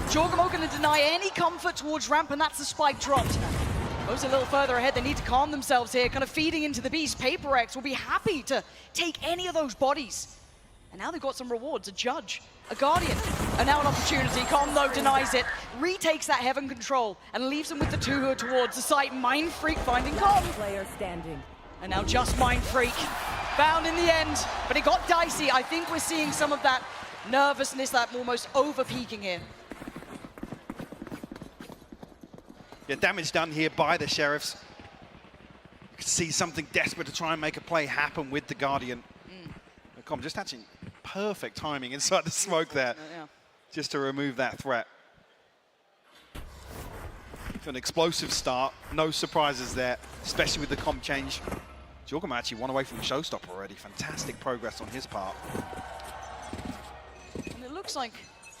Jorgamo going to deny any comfort towards ramp, and that's the spike dropped. Goes a little further ahead. They need to calm themselves here, kind of feeding into the beast. PaperRex will be happy to take any of those bodies. And now they've got some rewards, a judge, a guardian, and now an opportunity. Calm though denies it, retakes that heaven control, and leaves them with the two who are towards the site. Mind Freak finding Calm. Player standing. And now just Mind Freak. Found in the end, but it got dicey. I think we're seeing some of that nervousness, that almost over-peaking here. Yeah, damage done here by the Sheriffs. You can see something desperate to try and make a play happen with the Guardian. Com just hatching perfect timing inside the smoke there, just to remove that threat. For an explosive start, no surprises there, especially with the comp change. Jorgamo actually one away from the showstopper already. Fantastic progress on his part. And it looks like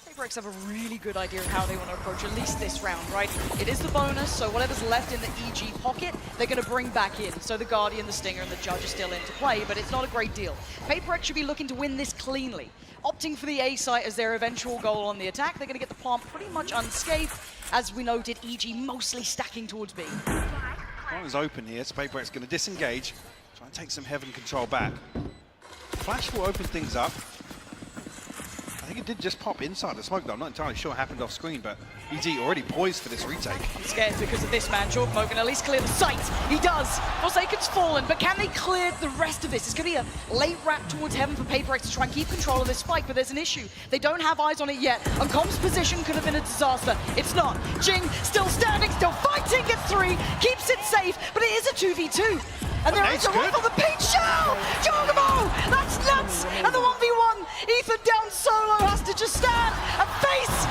PaperRex have a really good idea of how they want to approach at least this round, right? It is the bonus, so whatever's left in the EG pocket, they're going to bring back in. So the Guardian, the Stinger, and the Judge are still into play, but it's not a great deal. PaperRex should be looking to win this cleanly, opting for the A site as their eventual goal on the attack. They're going to get the plant pretty much unscathed. As we noted, EG mostly stacking towards B. Plant is open here, so PaperRex going to disengage, try and take some heaven control back. Flash will open things up. I think it did just pop inside the smoke, though. I'm not entirely sure what happened off screen, but EG already poised for this retake. I'm scared because of this man. Jorgamo can at least clear the site. He does. Forsaken's fallen, but can they clear the rest of this? It's going to be a late wrap towards heaven for PaperRex to try and keep control of this spike, but there's an issue. They don't have eyes on it yet, and Com's position could have been a disaster. It's not. Jing still standing, still fighting, gets 3, keeps it safe, but it is a 2v2. And there is a rifle, the pink shell! Jorgamo! That's nuts! And the 1v1, Ethan down solo, has to just stand and face!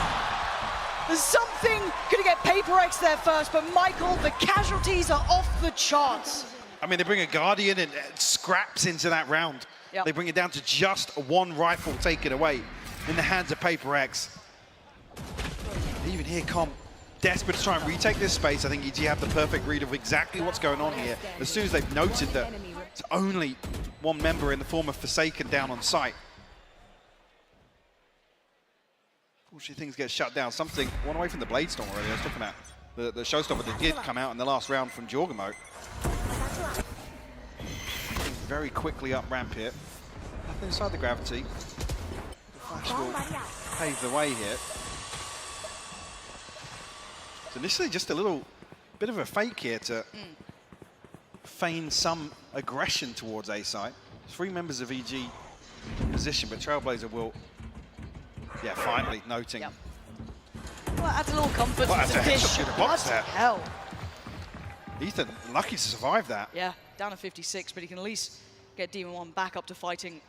There's something gonna get PaperRex there first, but Michael, the casualties are off the charts. I mean, they bring a Guardian and scraps into that round. Yep. They bring it down to just one rifle taken away in the hands of PaperRex. Even here, Com, desperate to try and retake this space. I think EG have the perfect read of exactly what's going on here. As soon as they've noted that it's only one member in the form of Forsaken down on site. Unfortunately, things get shut down. Something, one away from the Blade Storm already. I was talking about the showstopper that did come out in the last round from Jorgamo. Very quickly up ramp here. Nothing inside the gravity. The flash will pave the way here. So initially just a little bit of a fake here to feign some aggression towards A site. 3 members of EG in position, but Trailblazer will, finally noting. Yep. Well, adds a little comfort Well, to the dish. What the hell? Ethan, lucky to survive that. Yeah, down to 56, but he can at least get Demon 1 back up to fighting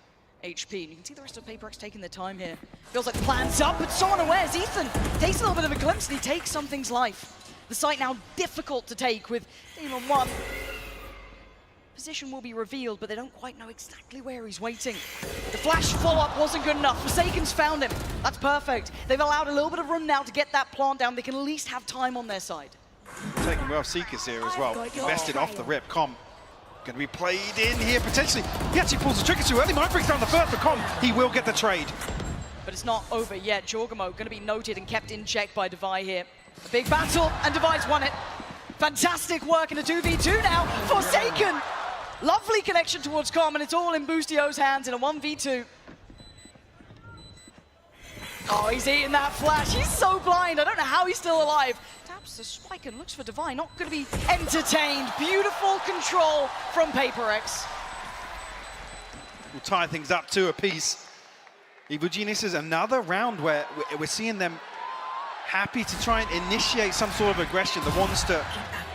HP. And you can see the rest of PaperRex taking their time here. Feels like the plan's up, but so unawares. Ethan takes a little bit of a glimpse and he takes something's life. The site now difficult to take with Demon 1. Position will be revealed, but they don't quite know exactly where he's waiting. The flash follow-up wasn't good enough. Forsaken's found him. That's perfect. They've allowed a little bit of room now to get that plant down. They can at least have time on their side. Taking well Seekers here as well. Invested off the rip. Com going to be played in here potentially. He actually pulls the trigger too early. Mind Freak's down the first for Com. He will get the trade. But it's not over yet. Jorgamo going to be noted and kept in check by Devi here. A big battle, and Devi's won it. Fantastic work in a 2v2 now. Forsaken! Lovely connection towards Com, and it's all in Boostio's hands in a 1v2. Oh, he's eating that flash. He's so blind. I don't know how he's still alive. Taps the spike and looks for Devi. Not going to be entertained. Beautiful control from PaperRex. We'll tie things up 2 apiece. Evil Geniuses, another round where we're seeing them happy to try and initiate some sort of aggression. The ones to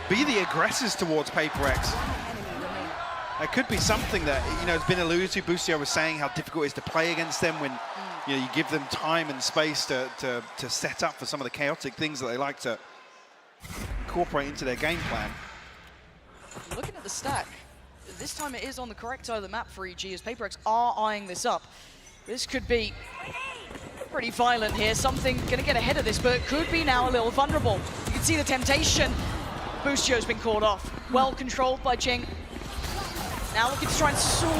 be the aggressors towards PaperRex. It could be something that, has been alluded to. Boostio was saying how difficult it is to play against them when you give them time and space to set up for some of the chaotic things that they like to incorporate into their game plan. Looking at the stack, this time it is on the correct side of the map for EG as PaperRex are eyeing this up. This could be pretty violent here. Something going to get ahead of this, but it could be now a little vulnerable. You can see the temptation. Boostio's been caught off. Well controlled by Jing. Now looking to try and soar,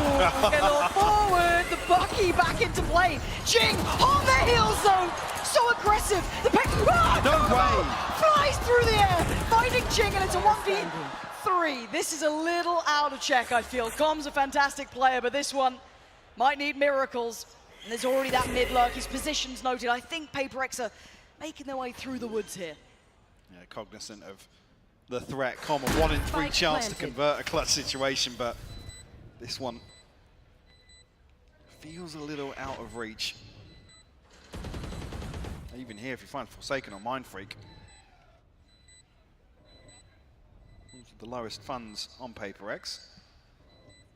get a little forward. The Bucky back into play. Jing on their heels though. So aggressive. The No way! Flies through the air, finding Jing, and it's a 1v3. This is a little out of check, I feel. Com's a fantastic player, but this one might need miracles. And there's already that mid lurk. His position's noted. I think PaperRex are making their way through the woods here. Yeah, cognizant of the threat. Com, a 1 in 3 chance to convert a clutch situation, but this one feels a little out of reach. Even here, if you find Forsaken or Mind Freak, the lowest funds on PaperRex.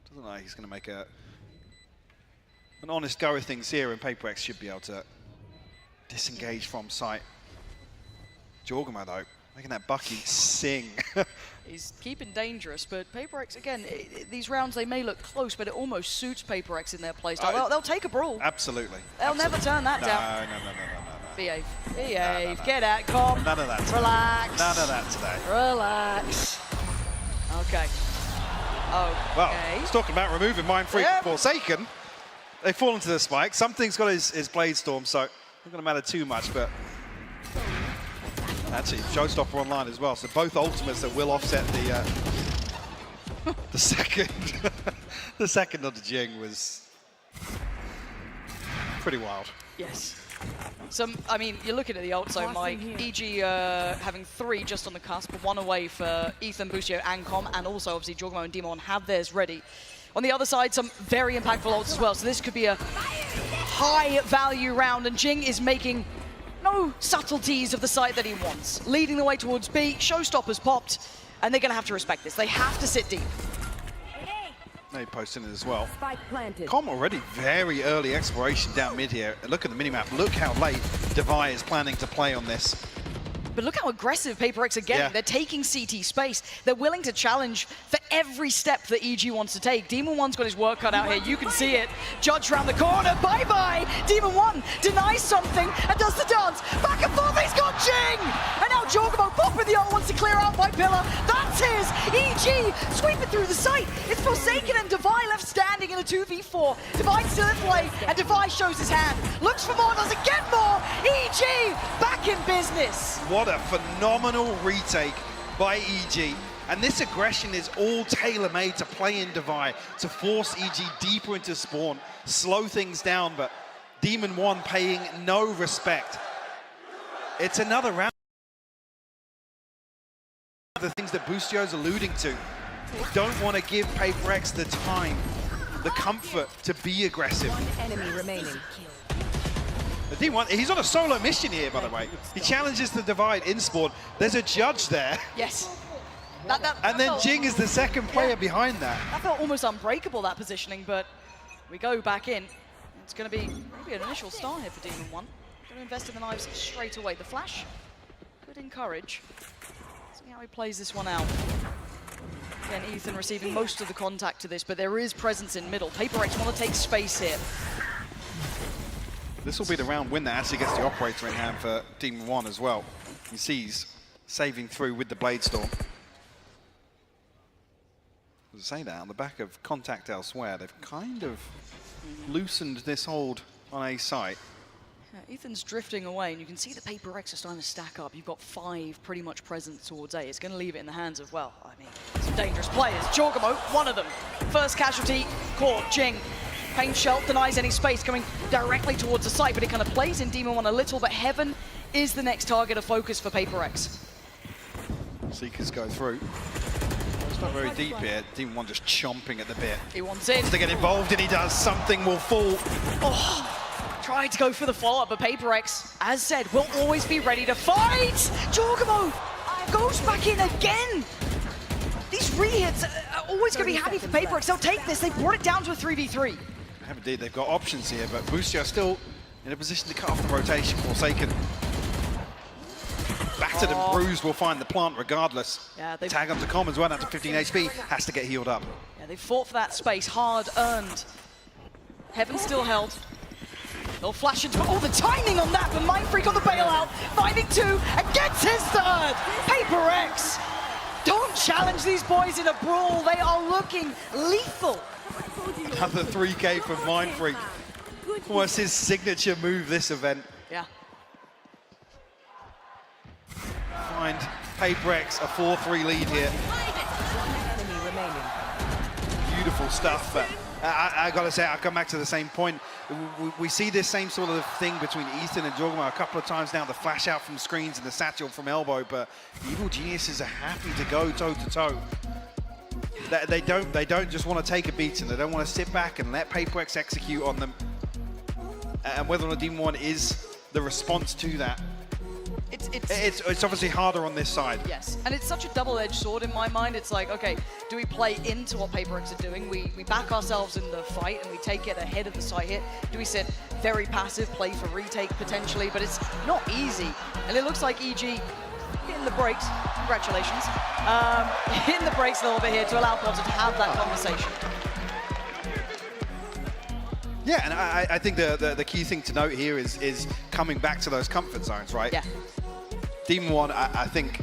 Doesn't look like he's going to make an honest go of things here, and PaperRex should be able to disengage from sight. Jorgamo, though, making that Bucky sing. He's keeping dangerous, but PaperRex, again, these rounds, they may look close, but it almost suits PaperRex in their playstyle. They'll take a brawl. Absolutely. They'll never turn that down. No. Behave. Behave. Get out, Com. None of that today. Relax. None of that today. Relax. Okay. Well, he's talking about removing Mind Freak and Forsaken. They fall into the spike. Something's got his Blade Storm, so not going to matter too much, but actually, Showstopper online as well, so both ultimates that will offset the second. The second of the Jing was pretty wild. Yes. I mean, you're looking at the ult zone, Mike. EG having 3 just on the cusp, 1 away for Ethan, Busio, and Com, and also obviously Jorgamo and Demon have theirs ready. On the other side, some very impactful ults as well, so this could be a high-value round, and Jing is making no subtleties of the side that he wants. Leading the way towards B, Showstopper's popped, and they're going to have to respect this. They have to sit deep. They posting it as well. Spike planted. Com already very early exploration down mid here. Look at the minimap. Look how late Devi is planning to play on this. But look how aggressive PaperRex are getting. Yeah. They're taking CT space. They're willing to challenge for every step that EG wants to take. Demon One's got his work cut out here. You can see it. Judge round the corner. Bye-bye. Demon One denies something and does the dance. Back and forth. He's got Jing. And now Jorgamo popping the ult, wants to clear out by Pillar. That's his. EG sweeping through the site. It's Forsaken and Devi left standing in a 2v4. Devi's still in play, and Devi shows his hand. Looks for more, doesn't get more. EG back in business. What a phenomenal retake by EG. And this aggression is all tailor-made to play in Devi, to force EG deeper into spawn, slow things down, but Demon One paying no respect. It's another round. The things that Bustio's alluding to. Don't want to give PaperRex the time, the comfort to be aggressive. One enemy remaining. The D1, he's on a solo mission here, by the way. He challenges the divide in spawn. There's a judge there. Yes. And then Jing is the second player behind that. That felt almost unbreakable, that positioning, but we go back in. It's going to be maybe an initial start here for Demon One. Going to invest in the knives straight away. The flash could encourage. See how he plays this one out. Again, Ethan receiving most of the contact to this, but there is presence in middle. PaperRex want to take space here. This will be the round win that actually gets the operator in hand for Demon One as well. You see he's saving through with the Blade Storm. To say that, on the back of contact elsewhere, they've kind of loosened this hold on A site. Yeah, Ethan's drifting away, and you can see the PaperRex are starting to stack up. You've got 5 pretty much present towards A. It's going to leave it in the hands of, well, I mean, some dangerous players. Jorgamo, one of them. First casualty, caught, Jing. Pain Shell denies any space, coming directly towards the site, but it kind of plays in Demon One a little, but Heaven is the next target of focus for PaperRex. Seekers go through. It's not very deep here. Demon One just chomping at the bit. He wants in. Wants to get involved, and he does. Something will fall. Oh, tried to go for the follow-up, but PaperRex, as said, will always be ready to fight! Jorgamo goes back in again! These re-hits are always going to be happy for PaperRex. They'll take this. They've brought it down to a 3v3. They have indeed. They've got options here, but Busio still in a position to cut off the rotation. Forsaken. Battered and bruised will find the plant regardless. Yeah, Tag onto Com as well, down to 15 HP. Has to get healed up. Yeah, they fought for that space, hard earned. Heaven still held. They'll flash into it. Oh, the timing on that, but Mind Freak on the bailout. Finding 2 and gets his 3rd. PaperRex. Don't challenge these boys in a brawl. They are looking lethal. Another 3K from Mind Freak. Almost his signature move this event. Yeah. find PaperRex a 4-3 lead here. Beautiful stuff, but I gotta say, I'll come back to the same point. We see this same sort of thing between Ethan and Jorgamo a couple of times now, the flash out from screens and the satchel from elbow, but Evil Geniuses are happy to go toe-to-toe. They don't just want to take a beating. They don't want to sit back and let PaperRex execute on them. And whether or not Demon 1 is the response to that, it's obviously harder on this side. Yes, and it's such a double-edged sword in my mind. It's like, okay, do we play into what PaperRex are doing? We back ourselves in the fight and we take it ahead of the site hit. Do we sit very passive, play for retake potentially? But it's not easy. And it looks like EG hitting the brakes. Congratulations. Hitting the brakes a little bit here to allow Potter to have that conversation. Yeah, and I think the key thing to note here is coming back to those comfort zones, right? Yeah. Demon 1, I think,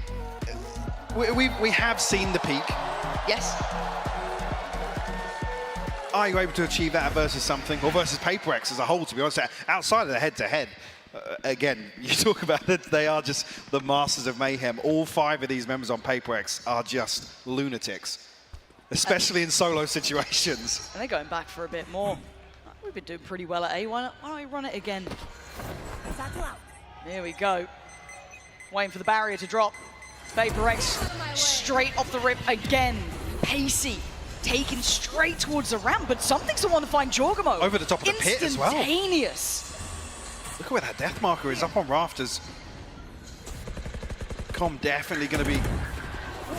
we have seen the peak. Yes. Are you able to achieve that versus something, or versus PaperRex as a whole, to be honest? Outside of the head-to-head, again, you talk about it, they are just the masters of mayhem. All 5 of these members on PaperRex are just lunatics, especially in solo situations. And they're going back for a bit more. We've been doing pretty well at A. Why don't we run it again? Here we go. Waiting for the barrier to drop. PaperRex straight off the rip again. Pacey taken straight towards the ramp, but something's the one to find Jorgamo. Over the top of the pit as well. Instantaneous. Look at where that death marker is, up on rafters. Com definitely going to be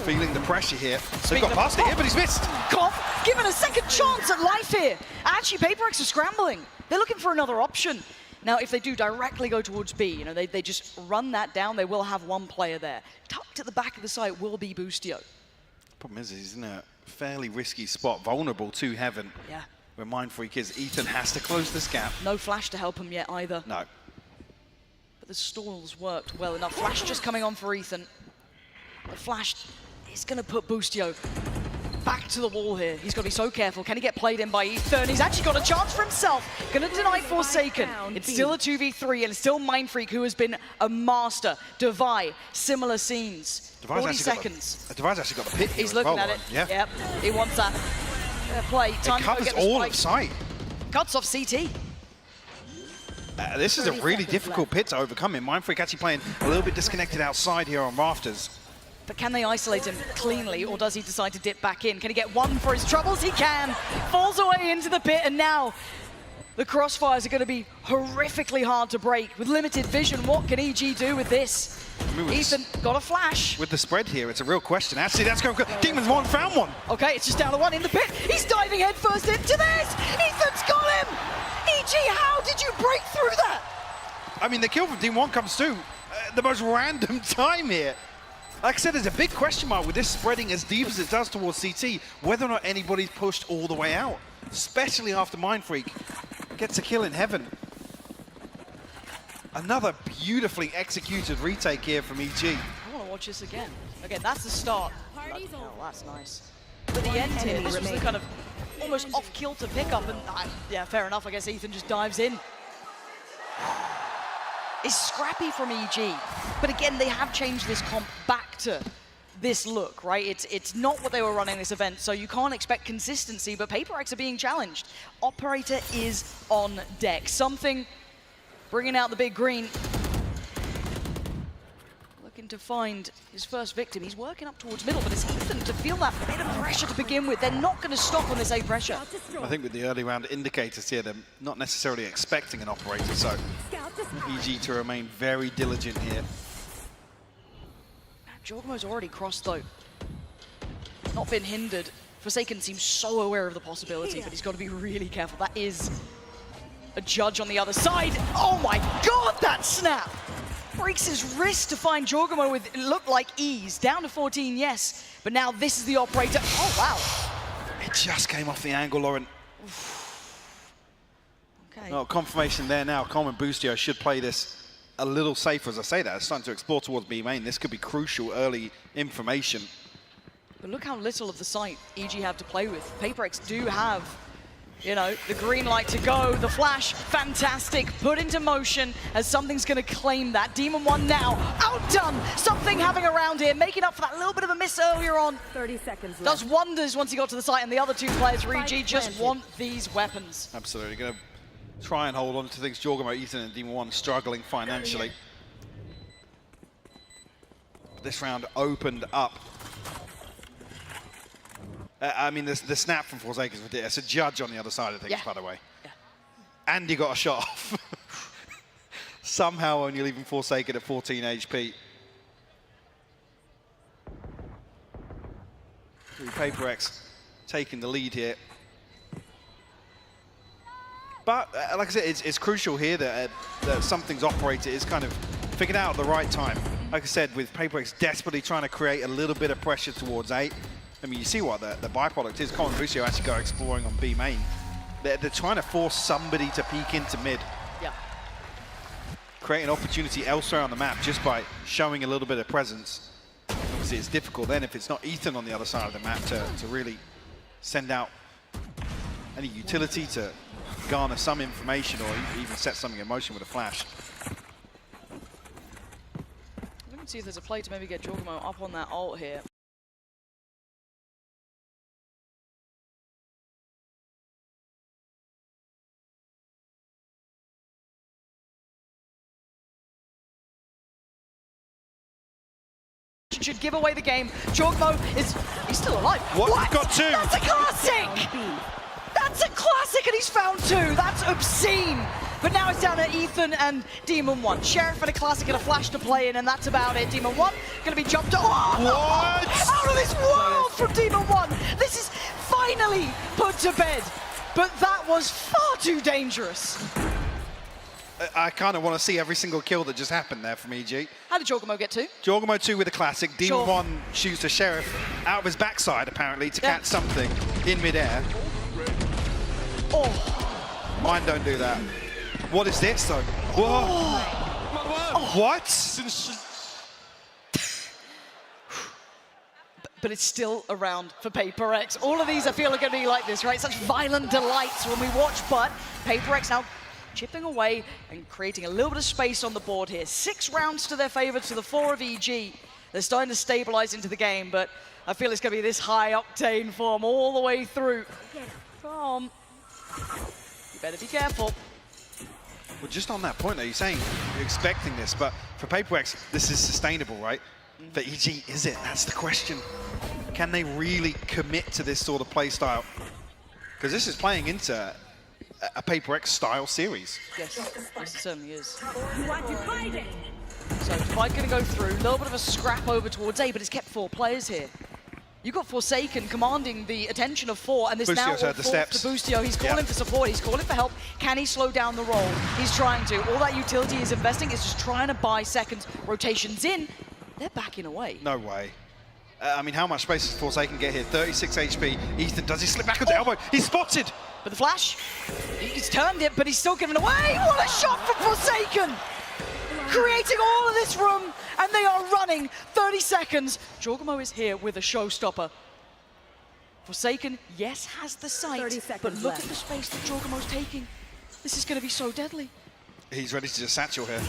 feeling the pressure here. They've got past it here, but he's missed. Koff given a second chance at life here. Actually, PaperRex are scrambling. They're looking for another option. Now, if they do directly go towards B, you know, they just run that down, they will have one player there. Tucked at the back of the site will be Boostio. Problem is, he's in a fairly risky spot, vulnerable to heaven. Yeah. Where Mindfreak is, Ethan has to close this gap. No flash to help him yet either. No. But the stalls worked well enough. Flash just coming on for Ethan. The flash is going to put Boostio back to the wall here. He's got to be so careful. Can he get played in by Ethan? He's actually got a chance for himself. Going to deny Forsaken. It's still a 2v3, and it's still Mindfreak, who has been a master. Devi, similar scenes. 40 seconds. Devi's actually got the pit here. He's looking at it. Yeah. Yep. He wants that. Play. Time it covers all of sight. Cuts off CT. This is a really difficult pit to overcome. Mindfreak actually playing a little bit disconnected outside here on rafters. But can they isolate him cleanly, or does he decide to dip back in? Can he get one for his troubles? He can. Falls away into the pit, and now the crossfires are going to be horrifically hard to break. With limited vision, what can EG do with this? Ethan got a flash. With the spread here, it's a real question. Actually, that's going. Demons 1 found one. Okay, it's just down to 1 in the pit. He's diving headfirst into this. Ethan's got him. EG, how did you break through that? I mean, the kill from Demon 1 comes too. The most random time here. Like I said, there's a big question mark with this spreading as deep as it does towards CT, whether or not anybody's pushed all the way out, especially after Mindfreak gets a kill in heaven. Another beautifully executed retake here from EG. I want to watch this again. Again, that's the start. Oh, that's nice. But the end here, this was the kind of almost off-kilter pickup, and yeah, fair enough. I guess Ethan just dives in. It's scrappy from EG, but again, they have changed this comp back to this look, right? It's not what they were running this event, so you can't expect consistency, but PaperRex are being challenged. Operator is on deck. Something bringing out the big green. Looking to find his first victim. He's working up towards middle, but it's Ethan to feel that bit of pressure to begin with. They're not going to stop on this A pressure. I think with the early round indicators here, they're not necessarily expecting an operator, so EG to remain very diligent here. Jorgamo's already crossed though. Not been hindered. Forsaken seems so aware of the possibility, but he's got to be really careful. That is a judge on the other side. Oh my god, that snap! Breaks his wrist to find Jorgamo with, it looked like ease. Down to 14, yes. But now this is the operator. Oh, wow. It just came off the angle, Lauren. Okay. No, confirmation there now. Common Boostio should play this a little safer, as I say that. It's starting to explore towards B main. This could be crucial early information. But look how little of the site EG have to play with. PaperRex do have You know, the green light to go, the flash, fantastic, put into motion as something's gonna claim that. Demon One now, outdone! Something having around here, making up for that little bit of a miss earlier on. 30 seconds left. Does wonders once he got to the site, and the other two players for EG just want these weapons. Absolutely, gonna try and hold on to things. Jorgamo, Ethan, and Demon One struggling financially. This round opened up. I mean, the snap from Forsaken is ridiculous. It's a judge on the other side of things, by the way. Yeah. And he got a shot off. Somehow only leaving Forsaken at 14 HP. PaperRex taking the lead here. But, like I said, it's crucial here that something's operated. It's kind of figured out at the right time. Like I said, with PaperRex desperately trying to create a little bit of pressure towards 8. I mean, you see what the byproduct is. Colin Busio actually go exploring on B main. They're trying to force somebody to peek into mid. Yeah. Create an opportunity elsewhere on the map just by showing a little bit of presence. Obviously, it's difficult then if it's not Ethan on the other side of the map to really send out any utility to garner some information or even set something in motion with a flash. We can see if there's a play to maybe get Jorgamo up on that ult here. Should give away the game. Jorgamo he's still alive. What? He's got 2. That's a classic! That's a classic, and he's found 2. That's obscene. But now it's down to Ethan and Demon One. Sheriff and a classic and a flash to play in, and that's about it. Demon One gonna be jumped. Oh! What? Out of this world from Demon One. This is finally put to bed. But that was far too dangerous. I kind of want to see every single kill that just happened there from EG. How did Jorgamo get 2? Jorgamo 2 with a classic. Demon Sure. 1 shoots the Sheriff out of his backside, apparently, to catch something in midair. Oh. Mine don't do that. What is this, though? Whoa. Oh. What? But it's still around for PaperRex. All of these I feel are going to be like this, right? Such violent delights when we watch, but PaperRex now chipping away and creating a little bit of space on the board here. 6 rounds to their favor to the 4 of EG. They're starting to stabilize into the game, but I feel it's going to be this high octane form all the way through. You better be careful. Well, just on that point, though, you're saying you're expecting this, but for PaperRex, this is sustainable, right? For EG, is it? That's the question. Can they really commit to this sort of play style? Because this is playing into a PaperRex style series. Yes, it certainly is. You want to fight it? So Divide going to go through, a little bit of a scrap over towards A, but it's kept 4 players here. You've got Forsaken commanding the attention of 4, and this Bustio's now all heard the falls steps. to Bustio. He's calling for support, he's calling for help. Can he slow down the roll? He's trying to. All that utility is investing is just trying to buy seconds. Rotations in, they're backing away. No way. I mean, how much space does Forsaken get here? 36 HP. Ethan, does he slip back on the elbow? He's spotted! But the flash, he's turned it, but he's still giving away. What a shot from Forsaken! Creating all of this room, and they are running 30 seconds. Jorgamo is here with a showstopper. Forsaken, yes, has the sight, 30 but seconds look left. at the space that Jorgamo's taking. This is going to be so deadly. He's ready to just satchel here.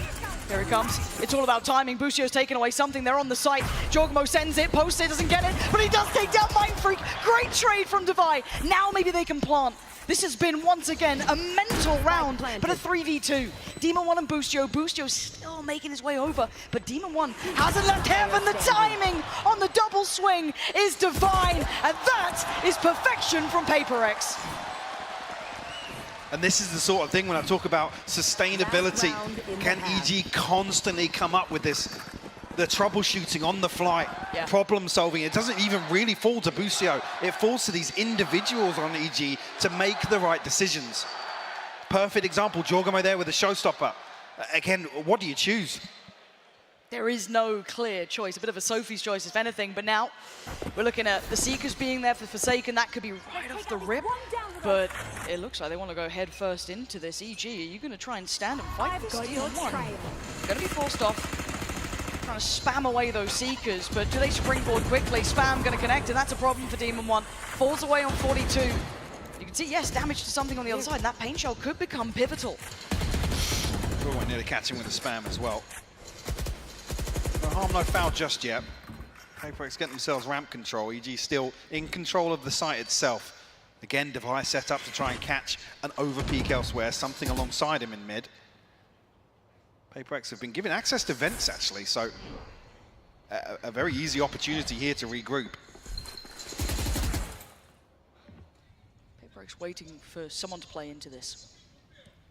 Here it comes. It's all about timing. Bustio's taking away something. They're on the site. Jorgamo sends it. Post it, doesn't get it, but he does take down Mindfreak. Great trade from Divide. Now maybe they can plant. This has been, once again, a mental round, but a 3v2. Demon One and Bustio. Bustio's still making his way over, but Demon One hasn't left heaven. The timing on the double swing is divine, and that is perfection from PaperRex. And this is the sort of thing when I talk about sustainability. Can EG constantly come up with this, the troubleshooting on the fly, problem solving? It doesn't even really fall to Bustio. It falls to these individuals on EG to make the right decisions. Perfect example, Jorgamo there with a showstopper. Again, what do you choose? There is no clear choice, a bit of a Sophie's choice if anything, but now we're looking at the Seekers being there for Forsaken. That could be right off the rip, but it looks like they want to go head first into this. EG, are you going to try and stand and fight this Demon One? Going to be forced off, trying to spam away those Seekers, but do they springboard quickly? Spam going to connect, and that's a problem for Demon One. Falls away on 42. You can see, yes, damage to something on the other side, and that pain shell could become pivotal. We're nearly catching with the spam as well. No harm, no foul just yet. PaperRex getting themselves ramp control. EG still in control of the site itself. Again, device set up to try and catch an overpeak elsewhere, something alongside him in mid. PaperRex have been given access to vents, actually, so a very easy opportunity here to regroup. PaperRex waiting for someone to play into this.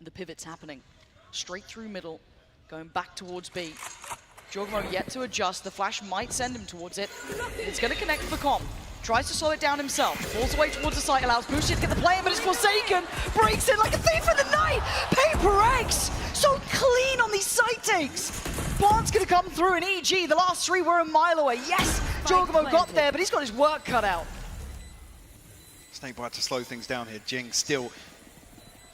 The pivot's happening. Straight through middle, going back towards B. Jorgmo yet to adjust. The flash might send him towards it. It's going to connect for Com. Tries to slow it down himself. Falls away towards the site, allows Boosted to get the play in, but it's Forsaken. Breaks in like a thief in the night. PaperRex so clean on these site takes. Plant's going to come through, and EG, the last three were a mile away. Yes, Jorgmo got there, but he's got his work cut out. Snakebite to slow things down here. Jing still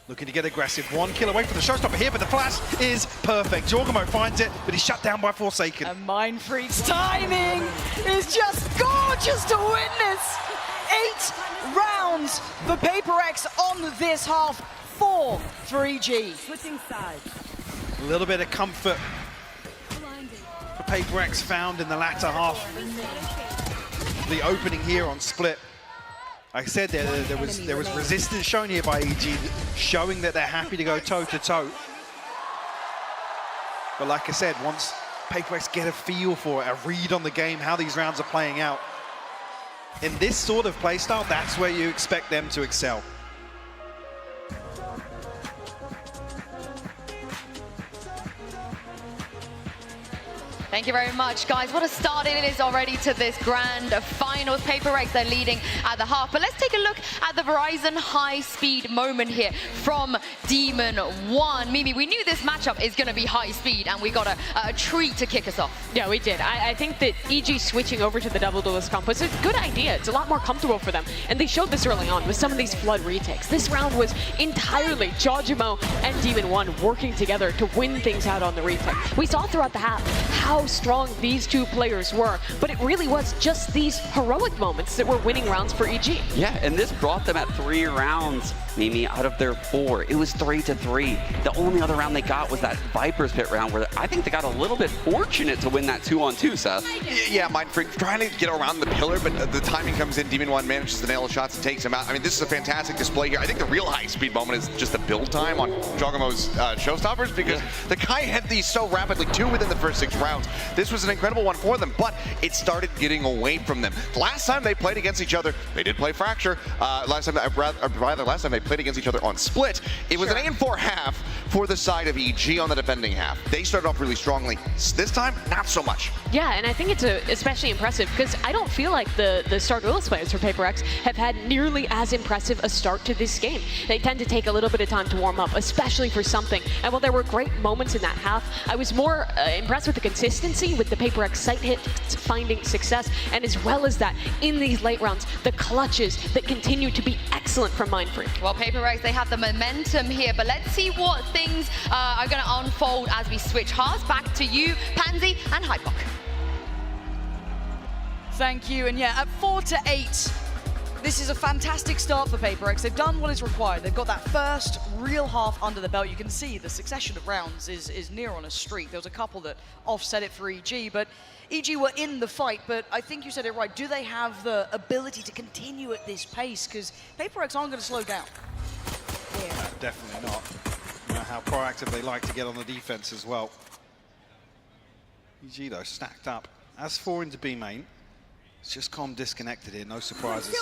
looking to get aggressive. 1 kill away from the showstopper here, but the flash is perfect. Jorgmo finds it, but he's shut down by Forsaken. And Mindfreak's timing is just gorgeous to witness. 8 rounds for PaperRex on this half, 4 for EG. Switching sides. A little bit of comfort for PaperRex found in the latter half. The opening here on split. I said there was resistance shown here by EG, showing that they're happy to go toe-to-toe. But like I said, once PaperRex get a feel for it, a read on the game, how these rounds are playing out, in this sort of playstyle, that's where you expect them to excel. Thank you very much, guys. What a start it is already to this grand finals. PaperRex, they're leading at the half. But let's take a look at the Verizon high-speed moment here from Demon 1. Mimi, we knew this matchup is going to be high-speed, and we got a treat to kick us off. Yeah, we did. I think that EG switching over to the double duelist comp was a good idea. It's a lot more comfortable for them. And they showed this early on with some of these flood retakes. This round was entirely Jojimo and Demon 1 working together to win things out on the retake. We saw throughout the half how strong these two players were, but it really was just these heroic moments that were winning rounds for EG. Yeah, and this brought them at 3 rounds, Mimi, out of their 4. It was 3-3. The only other round they got was that Viper's Pit round, where I think they got a little bit fortunate to win that 2-on-2, Seth. Yeah, Mindfreak trying to get around the pillar, but the timing comes in. Demon 1 manages to nail the shots and takes him out. I mean, this is a fantastic display here. I think the real high-speed moment is just the build time on Jogimo's showstoppers, because the guy had these so rapidly, 2 within the first 6 rounds. This was an incredible one for them, but it started getting away from them. Last time they played against each other, they did play Fracture. Last time they played against each other on Split, it was an 8-4 half for the side of EG on the defending half. They started off really strongly. This time, not so much. Yeah, and I think it's especially impressive because I don't feel like the Star Duelist players for PaperRex have had nearly as impressive a start to this game. They tend to take a little bit of time to warm up, especially for something. And while there were great moments in that half, I was more impressed with the consistency with the PaperRex site hit finding success, and as well as that, in these late rounds, the clutches that continue to be excellent from Mindfreak. Well, PaperRex, they have the momentum here, but let's see what things are going to unfold as we switch halves. Back to you, Pansy and Hypok. Thank you, and yeah, at 4-8, this is a fantastic start for PaperRex. They've done what is required. They've got that first real half under the belt. You can see the succession of rounds is near on a streak. There was a couple that offset it for EG, but EG were in the fight, but I think you said it right. Do they have the ability to continue at this pace? Because PaperRex aren't going to slow down. Definitely not. You know how proactive they like to get on the defense as well. EG, though, stacked up. As 4 into B main. It's just Com disconnected here, no surprises.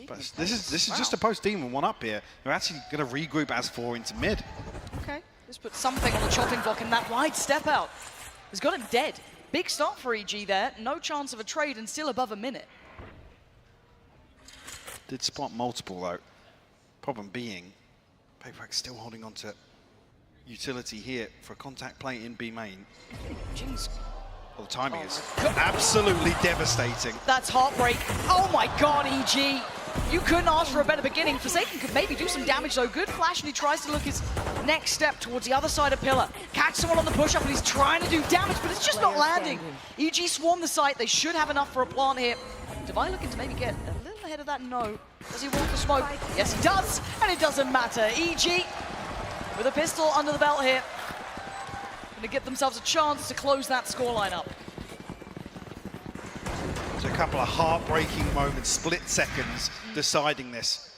But this is just a post-Demon 1 up here. They're actually going to regroup as 4 into mid. Okay, let's put something on the chopping block, and that wide step out has got him dead. Big start for EG there, no chance of a trade and still above a minute. Did spot multiple though. Problem being, PaperRex still holding on to utility here for a contact play in B main. Jeez. Well, the timing is absolutely devastating. That's heartbreak. Oh my god, EG. You couldn't ask for a better beginning. Forsaken could maybe do some damage though. Good flash, and he tries to look his next step towards the other side of pillar. Catch someone on the push-up, and he's trying to do damage, but it's just not landing. EG swarm the site. They should have enough for a plant here. Devi looking to maybe get a little ahead of that. No. Does he want the smoke? Yes, he does. And it doesn't matter. EG with a pistol under the belt here. Going to give themselves a chance to close that scoreline up. There's a couple of heartbreaking moments, split seconds, deciding this.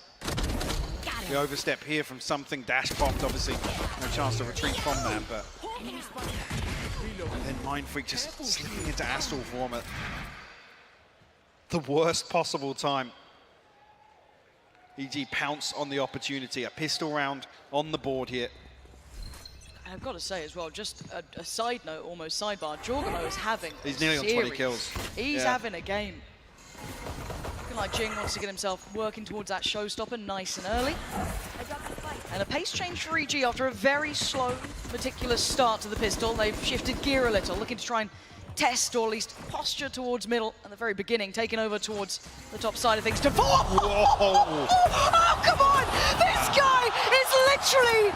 The overstep here from something, dash bombed, obviously no chance to retreat from that, but and then Mindfreak just slipping into Astral form at the worst possible time. EG pounce on the opportunity, a pistol round on the board here. I've got to say as well, just a side note, almost sidebar, Jorgamo is having He's nearly on 20 kills. He's having a game. Looking like Jing wants to get himself working towards that showstopper nice and early. And a pace change for EG after a very slow, meticulous start to the pistol. They've shifted gear a little, looking to try and test or at least posture towards middle at the very beginning, taking over towards the top side of things. To oh, come on! This guy is literally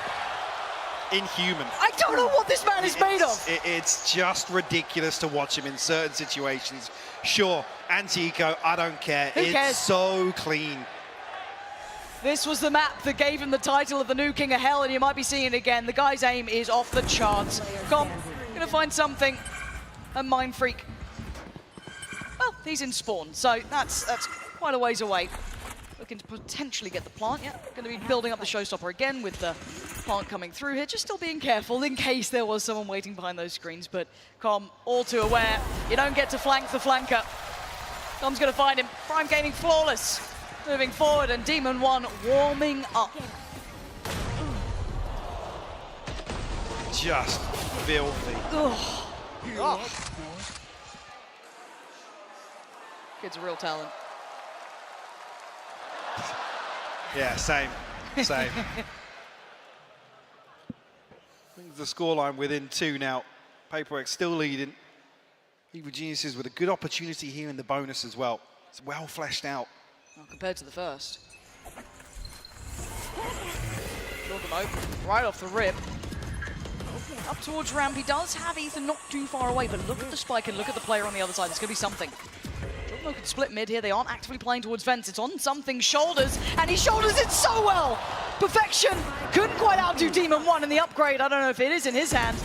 inhuman. I don't know what this man is made of. It's just ridiculous to watch him in certain situations. Sure, anti-eco, I don't care. Who cares? It's so clean. This was the map that gave him the title of the new King of Hell, and you might be seeing it again. The guy's aim is off the charts. Come, gonna find something. A Mindfreak. Well, he's in spawn, so that's quite a ways away. Looking to potentially get the plant. Yeah, going to be building up the showstopper again with the plant coming through here. Just still being careful in case there was someone waiting behind those screens. But Com, all too aware. You don't get to flank the flanker. Com's going to find him. Prime Gaming flawless. Moving forward, and Demon 1 warming up. Just filthy. Oh. Kid's a real talent. Yeah, same. Brings the scoreline within 2 now. PaperRex still leading. Evil Geniuses with a good opportunity here in the bonus as well. It's well fleshed out. Well, compared to the first. Jorgamo, right off the rip. Up towards ramp, he does have Ethan not too far away, but look at the spike and look at the player on the other side. It's going to be something. Jorgamo can split mid here. They aren't actively playing towards vents. It's on something's shoulders, and he shoulders it so well. Perfection. Couldn't quite outdo Demon 1 in the upgrade. I don't know if it is in his hand.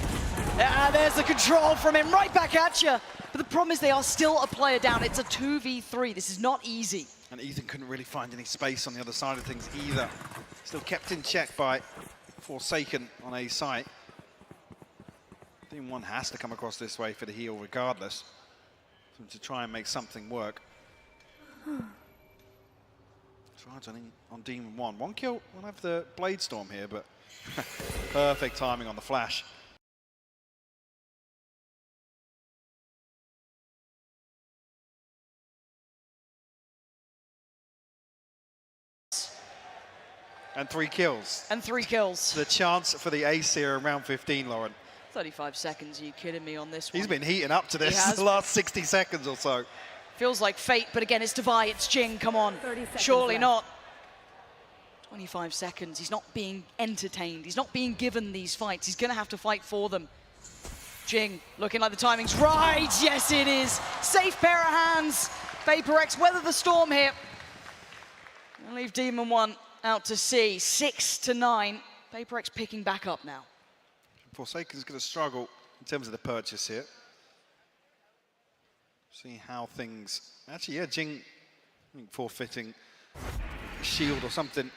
There's the control from him right back at you. But the problem is they are still a player down. It's a 2v3. This is not easy. And Ethan couldn't really find any space on the other side of things either. Still kept in check by Forsaken on A site. Demon 1 has to come across this way for the heal regardless. To try and make something work. Charge on Demon 1. 1 kill, we'll have the Blade Storm here, but perfect timing on the flash. And 3 kills. And 3 kills. The chance for the ace here in round 15, Lauren. 35 seconds, are you kidding me on this one? He's been heating up to this the last 60 seconds or so. Feels like fate, but again, it's Devi, it's Jing, come on. 30 seconds Surely left. not. 25 seconds, he's not being entertained. He's not being given these fights. He's gonna have to fight for them. Jing, looking like the timing's right. Yes, it is. Safe pair of hands. PaperRex weather the storm here. And leave Demon 1 out to sea. 6-9. PaperRex picking back up now. Forsaken's going to struggle in terms of the purchase here. See how things... Actually, yeah, Jing I think forfeiting a shield or something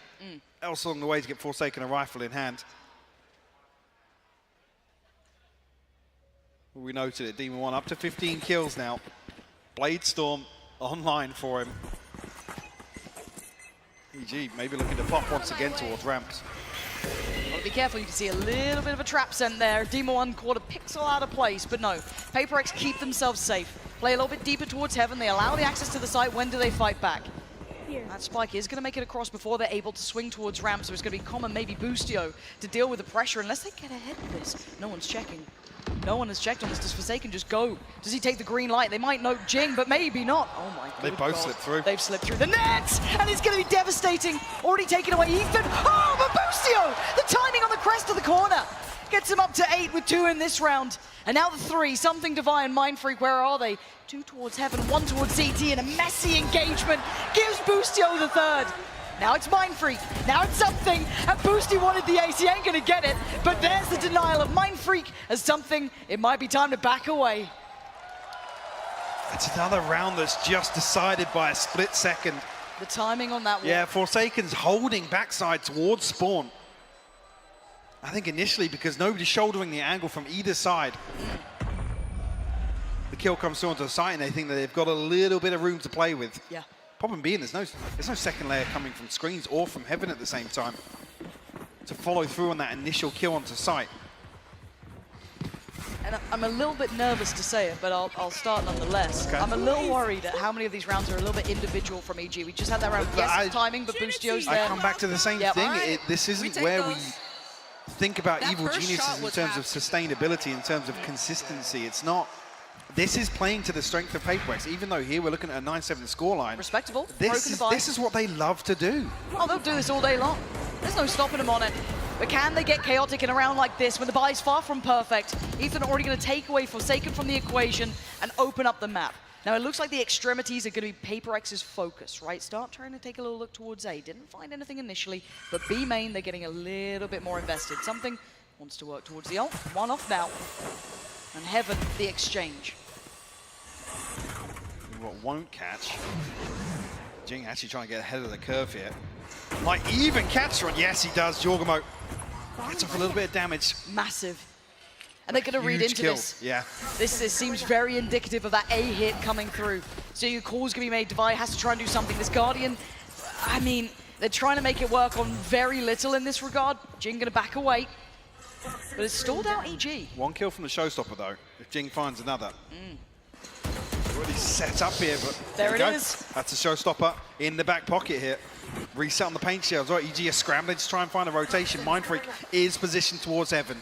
else along the way to get Forsaken a rifle in hand. Well, we noted it, Demon 1 up to 15 kills now. Blade Storm online for him. EG maybe looking to pop once again towards ramps. Well, be careful, you can see a little bit of a trap sent there. Demon 1 caught a pixel out of place, but no. PaperRex keep themselves safe. Play a little bit deeper towards heaven. They allow the access to the site. When do they fight back? That spike is going to make it across before they're able to swing towards ramp, so it's going to be common, maybe Boostio, to deal with the pressure unless they get ahead of this. No one's checking. No one has checked on this. Does Forsaken just go? Does he take the green light? They might note Jing, but maybe not. Oh my god. They both slipped through. They've slipped through the net, and it's going to be devastating. Already taken away Ethan. Oh, but Boostio! The timing on the crest of the corner. Gets him up to 8 with 2 in this round. And now the 3, Something Divine, Mind Freak, where are they? 2 towards Heaven, 1 towards CT, and a messy engagement gives Boostio the 3rd. Now it's Mind Freak, now it's Something, and Boosty wanted the ace, he ain't gonna get it, but there's the denial of Mind Freak as Something, it might be time to back away. It's another round that's just decided by a split second. The timing on that one. Yeah, Forsaken's holding backside towards spawn. I think initially because nobody's shouldering the angle from either side. The kill comes through onto the site and they think that they've got a little bit of room to play with. Yeah. Problem being, there's no second layer coming from screens or from Heaven at the same time to follow through on that initial kill onto site. And I'm a little bit nervous to say it, but I'll start nonetheless. Okay. I'm a little worried at how many of these rounds are a little bit individual from EG. We just had that round, yes, timing, but Boostio's there. I come back to the same Yep. thing. This isn't where we think about That Evil first Geniuses shot in was terms of sustainability, in terms of consistency. It's not. This is playing to the strength of PaperRex, even though here we're looking at a 9-7 scoreline. Respectable. This is what they love to do. Oh, they'll do this all day long. There's no stopping them on it. But can they get chaotic in a round like this when the buy's far from perfect? Ethan already going to take away Forsaken from the equation and open up the map. Now it looks like the extremities are going to be PaperRex's focus, right? Start trying to take a little look towards A. Didn't find anything initially, but B main, they're getting a little bit more invested. Something wants to work towards the ult. 1 off now. And Heaven, the exchange. What won't catch. Jing actually trying to get ahead of the curve here. Might even catch one. Yes, he does. Jorgamo gets off a little bit of damage. Massive. And they're going to read Huge into kill. this. Yeah. This seems very indicative of that A hit coming through. So your call's going to be made. Devi has to try and do something. This Guardian, I mean, they're trying to make it work on very little in this regard. Jing going to back away. But it's stalled out EG. 1 kill from the showstopper, though, if Jing finds another. Already set up here, but There we it go. is. That's a showstopper in the back pocket here. Reset on the paint shells. Right, EG are scrambling to try and find a rotation. Mind Freak is positioned towards Heaven.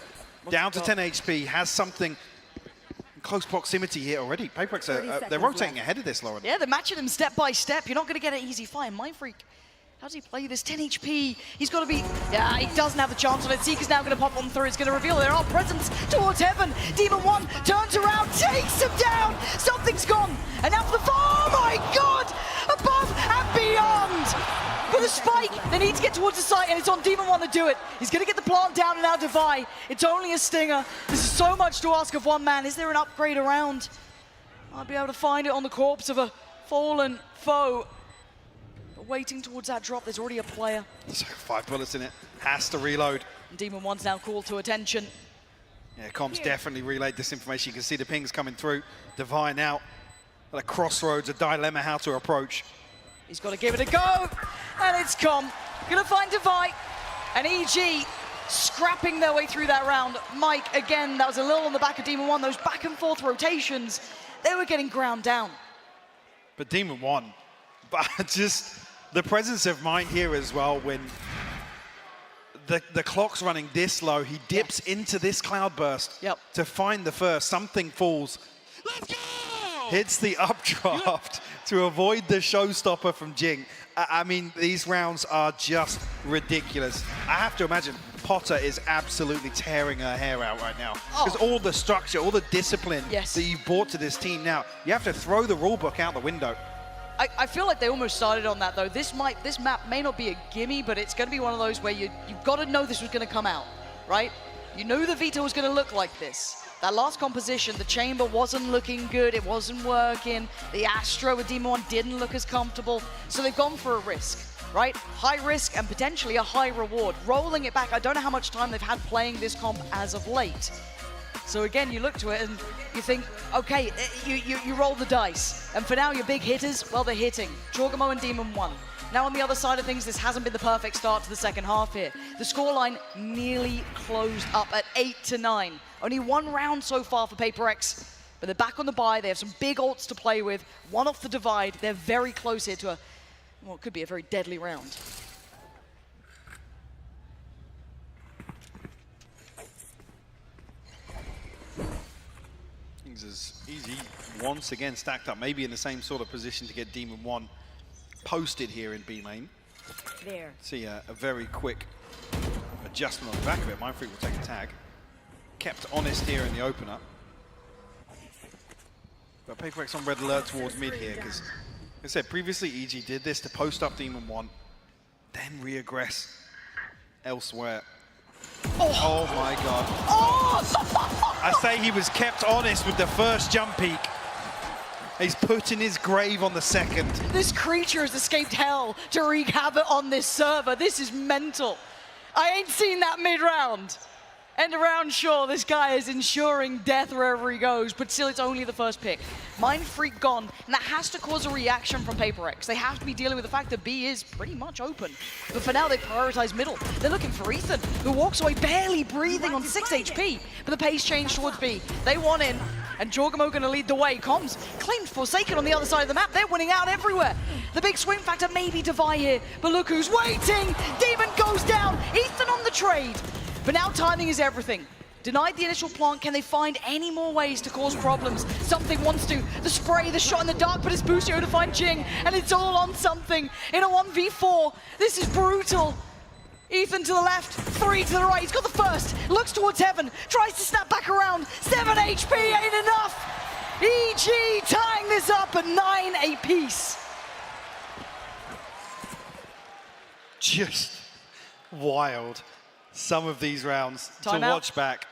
Down to 10 HP, has something in close proximity here already. PaperRex, they're rotating ahead of this, Lauren. Yeah, they're matching him step by step. You're not going to get an easy fight. Mind Freak, how does he play this? 10 HP. He's got to be... Yeah, he doesn't have the chance on it. Seeker's now going to pop on through. It's going to reveal there are presence towards Heaven. Demon 1 turns around, takes him down. Something's gone. And now for the... Oh my God! Above and beyond! For the spike, they need to get towards the site, and it's on Demon 1 to do it. He's going to get the plant down and now Devi. It's only a stinger. This is so much to ask of one man. Is there an upgrade around? I'll be able to find it on the corpse of a fallen foe. But waiting towards that drop, there's already a player. So 5 bullets in it. Has to reload. And Demon 1's now called to attention. Yeah, comms definitely relayed this information. You can see the pings coming through. Devi now at a crossroads, a dilemma how to approach. He's got to give it a go, and it's Com. Gonna find Devi, and EG scrapping their way through that round. Mike, again, that was a little on the back of Demon 1. Those back and forth rotations, they were getting ground down. But Demon 1, but just the presence of mind here as well when the clock's running this low, he dips into this cloudburst to find the first. Something falls. Let's go! Hits the updraft to avoid the showstopper from Jing. I mean, these rounds are just ridiculous. I have to imagine Potter is absolutely tearing her hair out right now. Because all the structure, all the discipline that you brought to this team now, you have to throw the rule book out the window. I feel like they almost started on that, though. This map may not be a gimme, but it's going to be one of those where you've got to know this was going to come out, right? You knew the Vita was going to look like this. That last composition, the chamber wasn't looking good, it wasn't working. The Astro with Demon 1 didn't look as comfortable. So they've gone for a risk, right? High risk and potentially a high reward. Rolling it back, I don't know how much time they've had playing this comp as of late. So again, you look to it and you think, okay, you roll the dice. And for now, your big hitters, well, they're hitting. Jorgamo and Demon 1. Now on the other side of things, this hasn't been the perfect start to the second half here. The scoreline nearly closed up at 8-9. Only 1 round so far for PaperRex, but they're back on the bye. They have some big ults to play with. 1 off the divide. They're very close here to a, well, it could be a very deadly round. Things as easy once again stacked up, maybe in the same sort of position to get Demon 1 posted here in B lane. There. See a very quick adjustment on the back of it. Mind Freak will take a tag. kept honest here in the opener. But PaperRex on red alert towards mid here, because, like I said, previously EG did this to post up Demon 1, then re-aggress elsewhere. Oh my god. Oh! I say he was kept honest with the first jump peak. He's put in his grave on the second. This creature has escaped hell to wreak havoc on this server. This is mental. I ain't seen that mid-round. End of round, sure, this guy is ensuring death wherever he goes, but still it's only the first pick. Mind Freak gone, and that has to cause a reaction from PaperRex. They have to be dealing with the fact that B is pretty much open. But for now, they prioritize middle. They're looking for Ethan, who walks away barely breathing on 6 HP. But the pace changed towards B. They want in, and Jorgamo gonna lead the way. Comms claimed Forsaken on the other side of the map. They're winning out everywhere. The big swing factor may be Devi here, but look who's waiting. Demon goes down, Ethan on the trade. But now timing is everything. Denied the initial plant, can they find any more ways to cause problems? Something wants to. The spray, the shot in the dark, but it's Busio to find Jing, and it's all on something. In a 1v4, this is brutal. Ethan to the left, 3 to the right, he's got the first, looks towards heaven, tries to snap back around, 7 HP ain't enough. EG tying this up at 9 apiece. Just wild. Some of these rounds to watch back.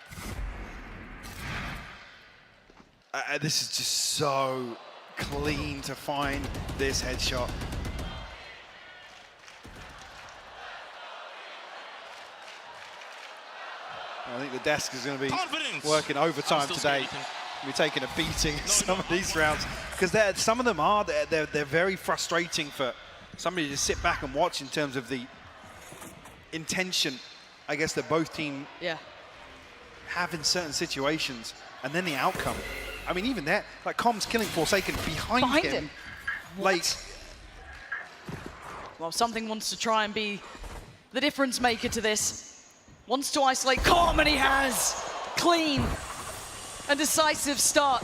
This is just so clean to find this headshot. I think the desk is going to be working overtime today. We're taking a beating some of these rounds because some of them are they're very frustrating for somebody to sit back and watch in terms of the intention, I guess, that both teams have in certain situations, and then the outcome. I mean, even that, like Comms killing Forsaken behind him. Like, well, something wants to try and be the difference maker to this. Wants to isolate Com, and he has. Clean and decisive start.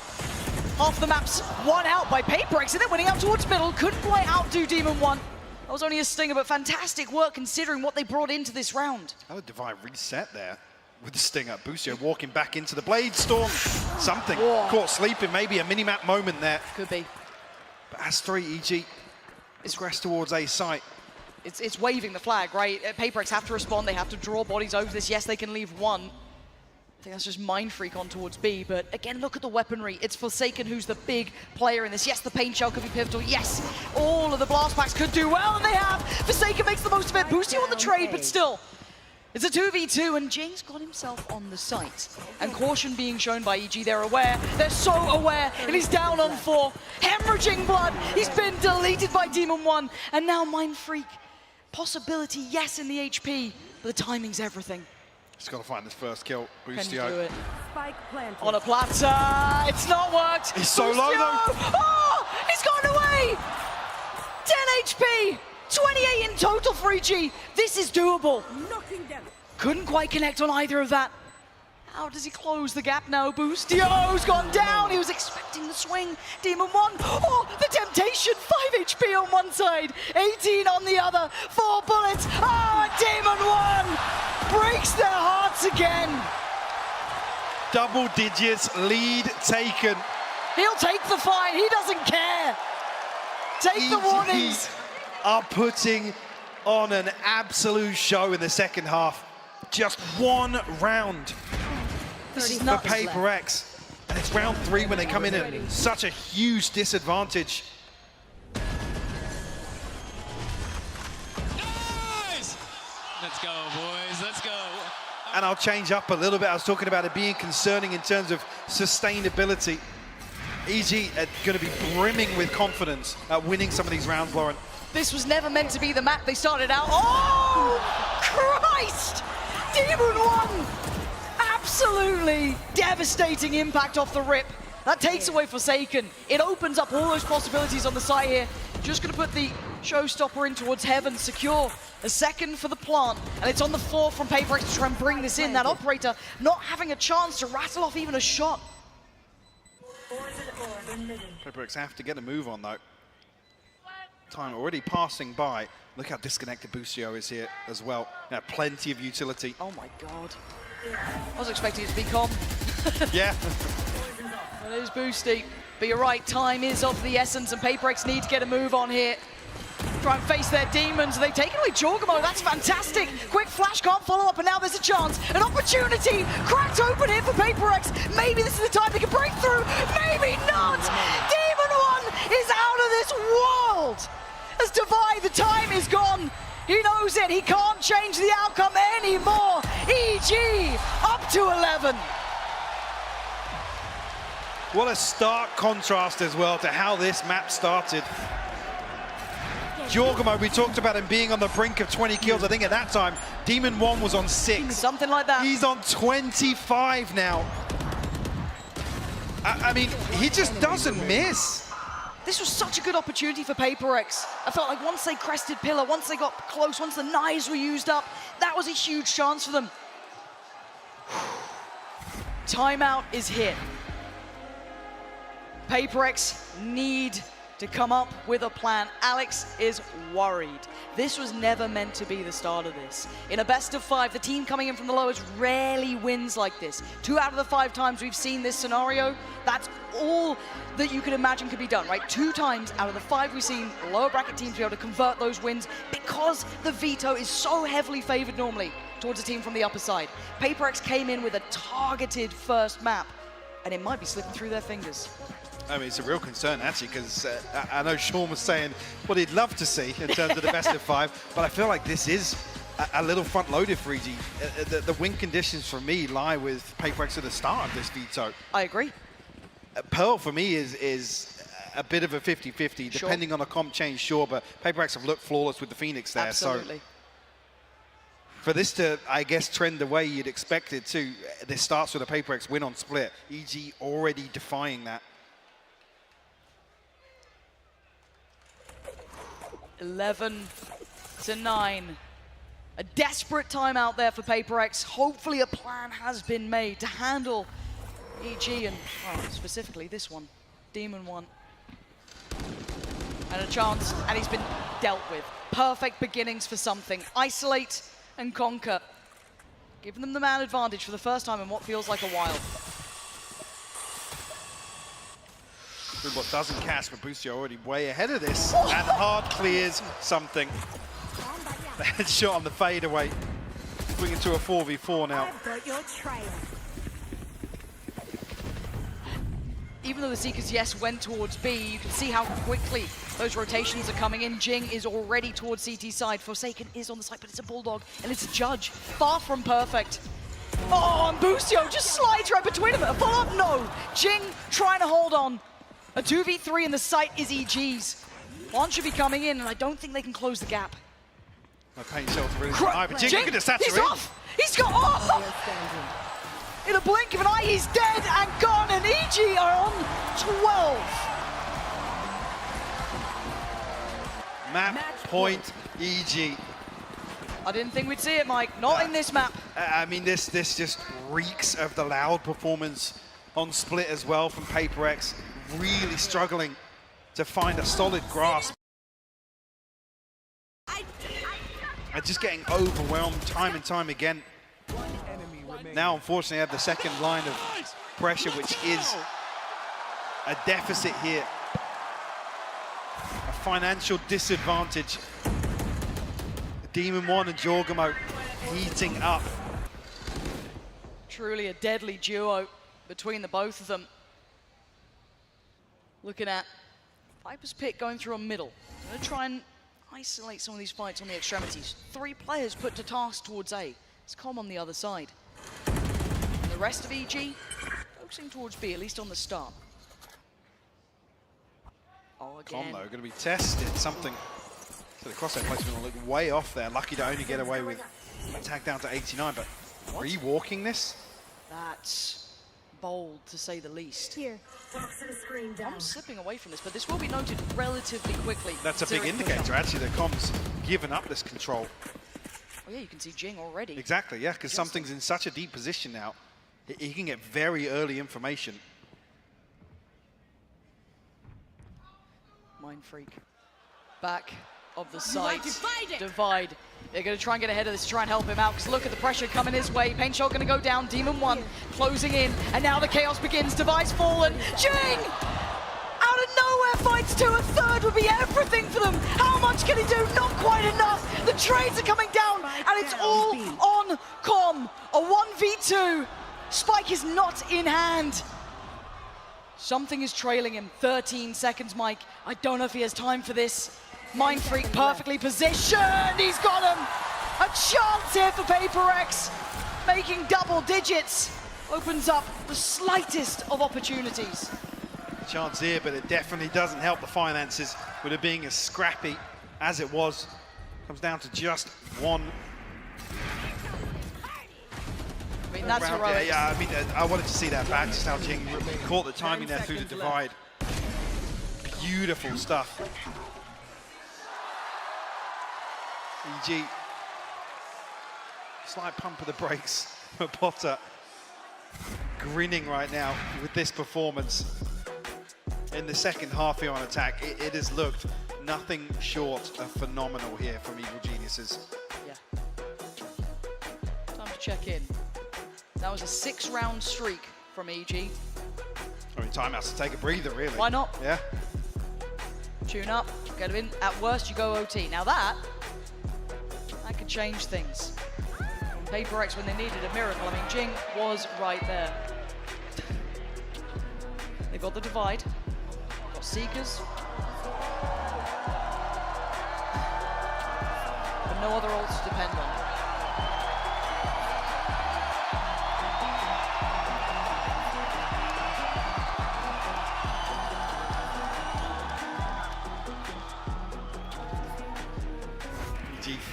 Half the map's won out by PaperRex, and they're winning out towards middle. Couldn't quite outdo Demon 1. That was only a stinger, but fantastic work considering what they brought into this round. How did Devi reset there with the stinger? Busio walking back into the Blade Storm. Something. Caught sleeping, maybe a mini-map moment there. Could be. But as 3 EG is progressed towards A site. It's waving the flag, right? PaperRex have to respond. They have to draw bodies over this. Yes, they can leave one. I think that's just Mind Freak on towards B, but again, look at the weaponry. It's Forsaken who's the big player in this. Yes, the Pain Shell could be pivotal. Yes, all of the blast packs could do well, and they have. Forsaken makes the most of it. Busio on the trade, but still. It's a 2v2, and Jing's got himself on the site. And caution being shown by EG, they're aware. They're so aware, and he's down on 4. Hemorrhaging blood. He's been deleted by Demon 1, and now Mind Freak. Possibility, yes, in the HP, but the timing's everything. He's got to find this first kill. Can you do Busio. it? Spike planted. On a platter. It's not worked. He's so low, though. Oh, he's gone away. 10 HP. 28 in total for EG. This is doable. Knocking them. Couldn't quite connect on either of that. How does he close the gap now? Bustio's gone down. He was expecting the swing. Demon 1. Oh, the temptation. 5 HP on one side. 18 on the other. 4 bullets. Oh, Demon 1 breaks their hearts again. Double digits, lead taken. He'll take the fine. He doesn't care. Take the warnings. Are putting on an absolute show in the second half. Just one round. This is for nuts. PaperRex. And it's round 3 when they come in at such a huge disadvantage. Nice! Let's go, boys. Let's go. And I'll change up a little bit. I was talking about it being concerning in terms of sustainability. EG are going to be brimming with confidence at winning some of these rounds, Lauren. This was never meant to be the map they started out. Oh, Christ! Demon 1! Absolutely devastating impact off the rip. That takes away Forsaken. It opens up all those possibilities on the side here. Just going to put the showstopper in towards heaven, secure. A second for the plant, and it's on the floor from PaperRex to try and bring this in. That operator not having a chance to rattle off even a shot. PaperRex have to get a move on, though. Time already passing by. Look how disconnected Busio is here as well. Now, plenty of utility. Oh my God. I was expecting it to be calm. Yeah. Well, it is Boosty. But you're right, time is of the essence, and PaperRex need to get a move on here. Try and face their demons. They've taken away Jorgamo. That's fantastic. Quick flash, can't follow up, and now there's a chance. An opportunity cracked open here for PaperRex. Maybe this is the time they can break through. Maybe not. Demon One is out of this world. As Divide, the time is gone. He knows it. He can't change the outcome anymore. EG up to 11. What a stark contrast as well to how this map started. Jorgamo, we talked about him being on the brink of 20 kills. I think at that time, Demon One was on 6. Something like that. He's on 25 now. I mean, he just doesn't miss. This was such a good opportunity for PaperRex. I felt like once they crested Pillar, once they got close, once the knives were used up, that was a huge chance for them. Timeout is hit. PaperRex need to come up with a plan. Alex is worried. This was never meant to be the start of this. In a best of 5, the team coming in from the lowest rarely wins like this. 2 out of the 5 times we've seen this scenario, that's all that you could imagine could be done, right? 2 times out of the 5 we've seen lower bracket teams be able to convert those wins because the veto is so heavily favored normally towards a team from the upper side. PaperRex came in with a targeted first map, and it might be slipping through their fingers. I mean, it's a real concern, actually, because I know Sean was saying what he'd love to see in terms of the best of 5, but I feel like this is a little front-loaded for EG. The win conditions for me lie with PaperRex at the start of this veto. I agree. Pearl, for me, is a bit of a 50-50, depending on a comp change, sure, but PaperRex have looked flawless with the Phoenix there. Absolutely. So for this to, I guess, trend the way you'd expect it to, this starts with a PaperRex win on split. EG already defying that. 11-9. A desperate timeout there for PaperRex. Hopefully a plan has been made to handle EG and, well, specifically this one, Demon One. And a chance, and he's been dealt with. Perfect beginnings for something. Isolate and conquer. Giving them the man advantage for the first time in what feels like a while. What doesn't cast, but Boosty already way ahead of this. And hard clears something. The headshot on the fadeaway. Bring it to a 4v4 now. I've got your trail. Even though the Seekers, yes, went towards B, you can see how quickly those rotations are coming in. Jing is already towards CT side. Forsaken is on the side, but it's a Bulldog, and it's a Judge. Far from perfect. Oh, and Boostio just slides right between them. A follow-up, no. Jing trying to hold on. A 2v3 in the site is EG's. One should be coming in, and I don't think they can close the gap. My paint shelter really high, but Jing could have sat he's her in. off! He's got off! In a blink of an eye, he's dead and gone, and EG are on 12. Map point EG. I didn't think we'd see it, Mike. Not in this map. I mean, this just reeks of the loud performance on split as well from PaperRex. Really struggling to find a solid grasp. And just getting overwhelmed time and time again. Now, unfortunately, I have the second line of pressure, which is a deficit here. A financial disadvantage. Demon One and Jorgamo heating up. Truly a deadly duo between the both of them. Looking at Viper's Pit going through a middle. Gonna try and isolate some of these fights on the extremities. 3 players put to task towards A. It's Com on the other side. And the rest of EG focusing towards B, at least on the start. Oh, again. Com, though, going to be tested. Something. So the crosshair placement will look way off there. Lucky to only get away with a tag down to 89, but rewalking this? That's bold, to say the least. Here, screen down. I'm slipping away from this, but this will be noted relatively quickly. That's a big indicator, actually, that Com's given up this control. Oh yeah, you can see Jing already. Exactly, yeah, because something's in such a deep position now. He can get very early information. Mind Freak. Back of the site. Divide. They're going to try and get ahead of this, try and help him out, because look at the pressure coming his way. Paint Shot going to go down, Demon 1 closing in, and now the chaos begins. Divide's fallen. Jing! Out of nowhere fights to a third would be everything for them. How much can he do? Not quite enough. The trades are coming down, and it's all on Com. A 1v2. Spike is not in hand. Something is trailing him. 13 seconds, Mike. I don't know if he has time for this. Mind Freak perfectly positioned. He's got him. A chance here for PaperRex. Making double digits. Opens up the slightest of opportunities. Chance here, but it definitely doesn't help the finances with it being as scrappy as it was. Comes down to just one. I mean, that's round. heroic. Yeah, I mean, I wanted to see that back, just how Jing caught the timing there through the divide. Beautiful stuff. EG, slight pump of the brakes for Potter. Grinning right now with this performance. In the second half here on attack, it has looked nothing short of phenomenal here from Evil Geniuses. Yeah. Time to check in. That was a 6-round streak from EG. I mean, timeouts to take a breather, really. Why not? Yeah. Tune up, get him in. At worst, you go OT. Now that could change things. PaperRex, when they needed a miracle, I mean, Jing was right there. They've got the divide. Got Seekers. But no other ults to depend on.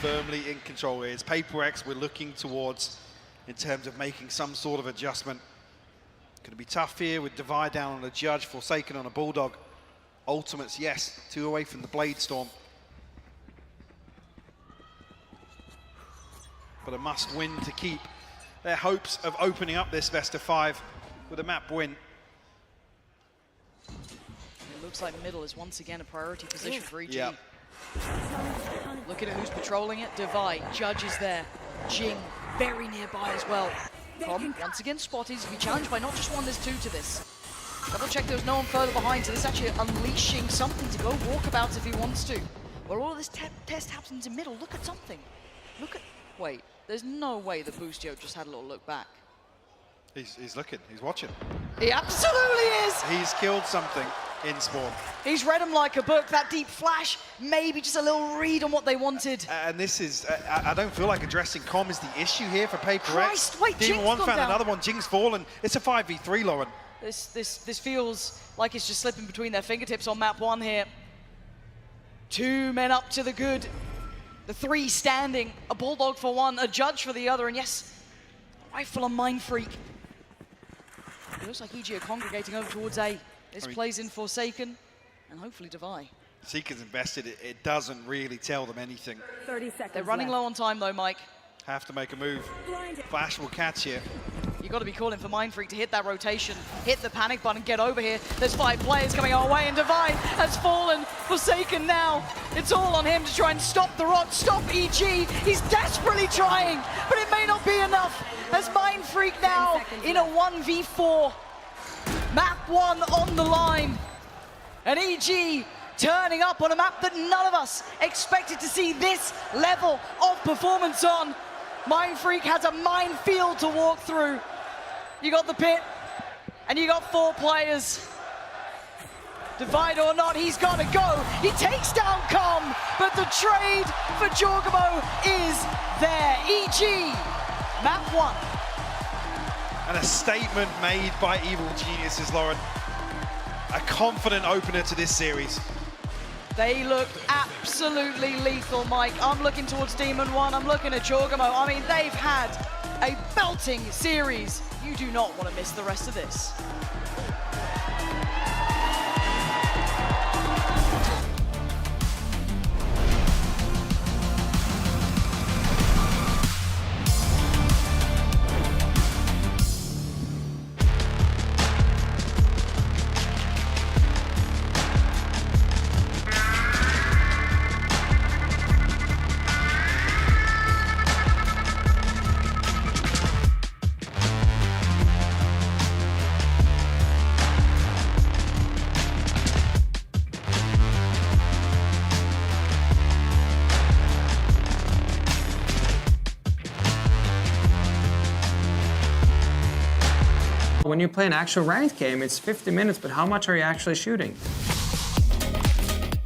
Firmly in control here. It's PaperRex we're looking towards in terms of making some sort of adjustment. Going to be tough here with Divide down on a Judge, Forsaken on a Bulldog. Ultimates, yes, 2 away from the Blade Storm. But a must win to keep their hopes of opening up this best of 5 with a map win. It looks like middle is once again a priority position for EG. Yep. Looking at who's patrolling it. Divide, Judge is there. Jing, very nearby as well. Com, once again spotted. He's going to be challenged by not just one, there's 2 to this. Double check there's no one further behind, so this is actually unleashing something to go walkabout if he wants to. Well, all of this test happens in middle. Look at something. Look at... Wait, there's no way that Boostio just had a little look back. He's looking, he's watching. He absolutely is! He's killed something in spawn. He's read him like a book. That deep flash, maybe just a little read on what they wanted. And this is, I don't feel like addressing Com is the issue here for PaperRex. Christ, wait, Demon Jing's 1 gone found down. another one, Jing's fallen. It's a 5v3, Lauren. This feels like it's just slipping between their fingertips on map 1 here. 2 men up to the good. The 3 standing, a Bulldog for 1, a Judge for the other, and yes, rifle on Mind Freak. It looks like EG are congregating over towards A. This plays in Forsaken, and hopefully Divide. Seekers invested, it doesn't really tell them anything. 30 seconds They're running low on time though, Mike. Have to make a move. Flash will catch here. You've got to be calling for Mind Freak to hit that rotation, hit the panic button, get over here. There's 5 players coming our way, and Divide has fallen. Forsaken now. It's all on him to try and stop the rot, stop EG. He's desperately trying, but it may not be enough. As Mind Freak now in a 1v4. Map 1 on the line. And EG turning up on a map that none of us expected to see this level of performance on. Mind Freak has a minefield to walk through. You got the pit, and you got 4 players. Divide or not, he's got to go. He takes down Com, but the trade for Jorgamo is there. EG, map 1. And a statement made by Evil Geniuses, Lauren. A confident opener to this series. They look absolutely lethal, Mike. I'm looking towards Demon 1, I'm looking at Jorgamo. I mean, they've had a belting series. You do not want to miss the rest of this. when you play an actual ranked game, it's 50 minutes, but how much are you actually shooting?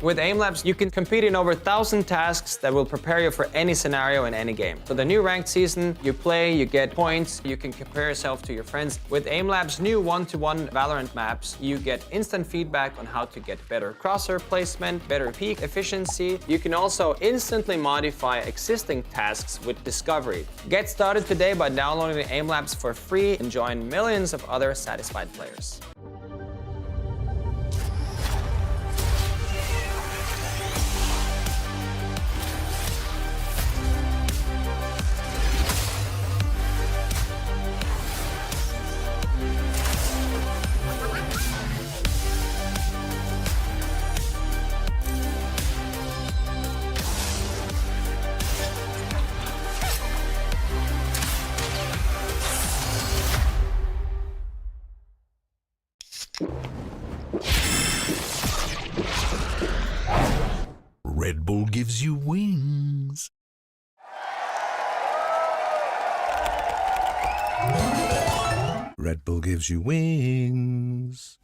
With Aim Labs, you can compete in over 1,000 tasks that will prepare you for any scenario in any game. For the new ranked season, you play, you get points, you can compare yourself to your friends. With Aim Labs' new one-to-one Valorant maps, you get instant feedback on how to get better crosshair placement, better peak efficiency. You can also instantly modify existing tasks with Discovery. Get started today by downloading Aim Labs for free and join millions of other satisfied players. Red Bull gives you wings. Red Bull gives you wings.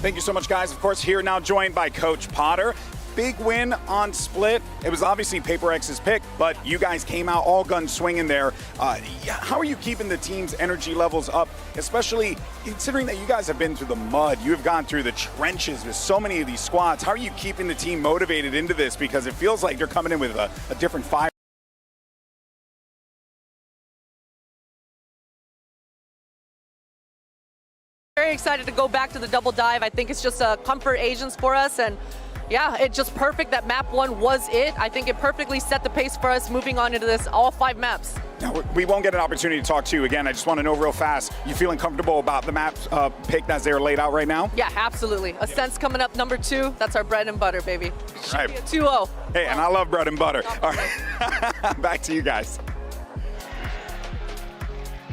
Thank you so much, guys. Of course, here now joined by Coach Potter. Big win on Split. It was obviously PaperRex's pick, but you guys came out all guns swinging there. How are you keeping the team's energy levels up, especially considering that you guys have been through the mud? You have gone through the trenches with so many of these squads. How are you keeping the team motivated into this? Because it feels like they're coming in with a different fire. Very excited to go back to the double dive. I think it's just a comfort Asians for us, and Yeah, it just perfect that map 1 was it. I think it perfectly set the pace for us moving on into this all 5 maps. Now, we won't get an opportunity to talk to you again. I just want to know real fast, you feeling comfortable about the maps picked as they're laid out right now? Yeah, absolutely. Ascent's coming up number 2. That's our bread and butter, baby. Should Right. be a 2-0. Hey, and I love bread and butter. All right, back to you guys.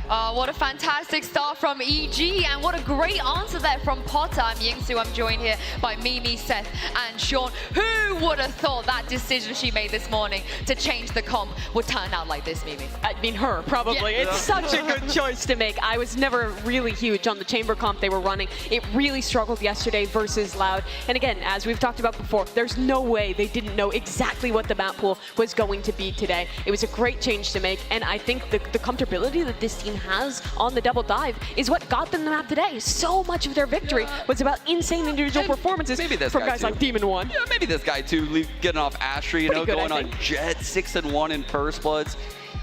What a fantastic start from EG, and what a great answer there from Potter. I'm Yingsu. I'm joined here by Mimi, Seth, and Sean. Who would have thought that decision she made this morning to change the comp would turn out like this, Mimi? I mean, her, probably. Yeah. It's such a good choice to make. I was never really huge on the chamber comp they were running. It really struggled yesterday versus Loud. And again, as we've talked about before, there's no way they didn't know exactly what the map pool was going to be today. It was a great change to make, and I think the comfortability that this team has on the double dive is what got them the map today. So much of their victory was about insane individual performances from guys like Demon One. Yeah, maybe this guy too, getting off Asher, you know, Pretty good, going on Jet, 6-1 in First Bloods.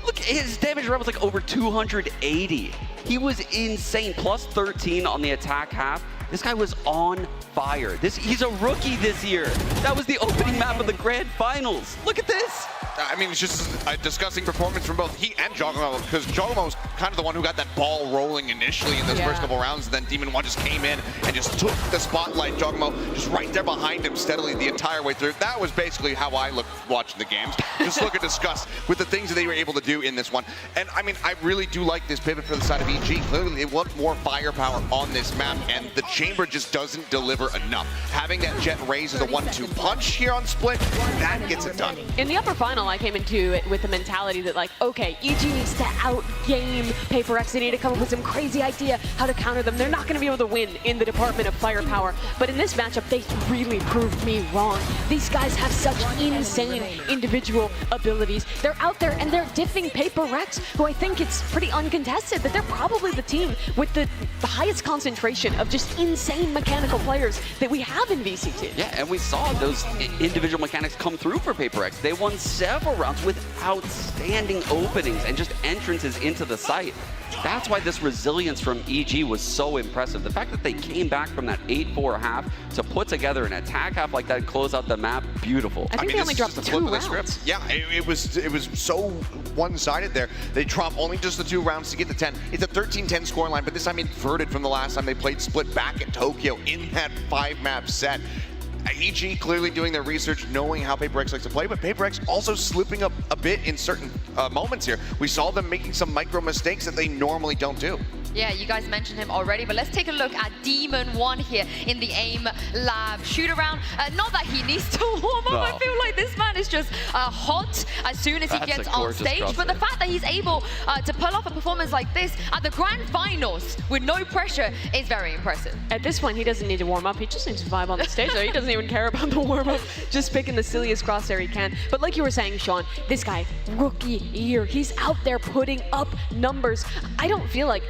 Look, his damage run was like over 280. He was insane, plus 13 on the attack half. This guy was on fire. He's a rookie this year. That was the opening map of the grand finals. Look at this. I mean, it's just a disgusting performance from both he and Jogomo, because Jogomo was kind of the one who got that ball rolling initially in those first couple rounds, and then Demon One just came in and just took the spotlight. Jogomo just right there behind him steadily the entire way through. That was basically how I looked watching the games. Just look at disgust with the things that they were able to do in this one. And I mean, I really do like this pivot for the side of EG. Clearly, they want more firepower on this map, and the chamber just doesn't deliver enough. Having that Jet raise of the 1-2 punch here on Split, that gets it done. In the upper final, I came into it with the mentality that, like, okay, EG needs to outgame PaperRex. They need to come up with some crazy idea how to counter them. They're not going to be able to win in the department of firepower. But in this matchup, they really proved me wrong. These guys have such insane individual abilities. They're out there and they're diffing PaperRex, who I think it's pretty uncontested that they're probably the team with the highest concentration of just insane mechanical players that we have in VCT. Yeah, and we saw those individual mechanics come through for PaperRex. They won several rounds with outstanding openings and just entrances into the site. That's why this resilience from EG was so impressive. The fact that they came back from that 8-4 half to put together an attack half like that and close out the map, beautiful. I think they only dropped 2 rounds. Yeah, it was so one-sided there. They dropped only just the 2 rounds to get the 10. It's a 13-10 scoreline, but this time inverted from the last time they played Split back in Tokyo in that 5-map set. EG clearly doing their research, knowing how PaperRex likes to play, but PaperRex also slipping up a bit in certain moments here. We saw them making some micro mistakes that they normally don't do. Yeah, you guys mentioned him already, but let's take a look at Demon One here in the AIM Lab shoot-around. Not that he needs to warm up. No. I feel like this man is just hot as soon as he gets on stage. But the fact that he's able to pull off a performance like this at the grand finals with no pressure is very impressive. At this point, he doesn't need to warm up. He just needs to vibe on the stage. He doesn't even care about the warm-up, just picking the silliest crosshair he can. But like you were saying, Sean, this guy, rookie year, he's out there putting up numbers. I don't feel like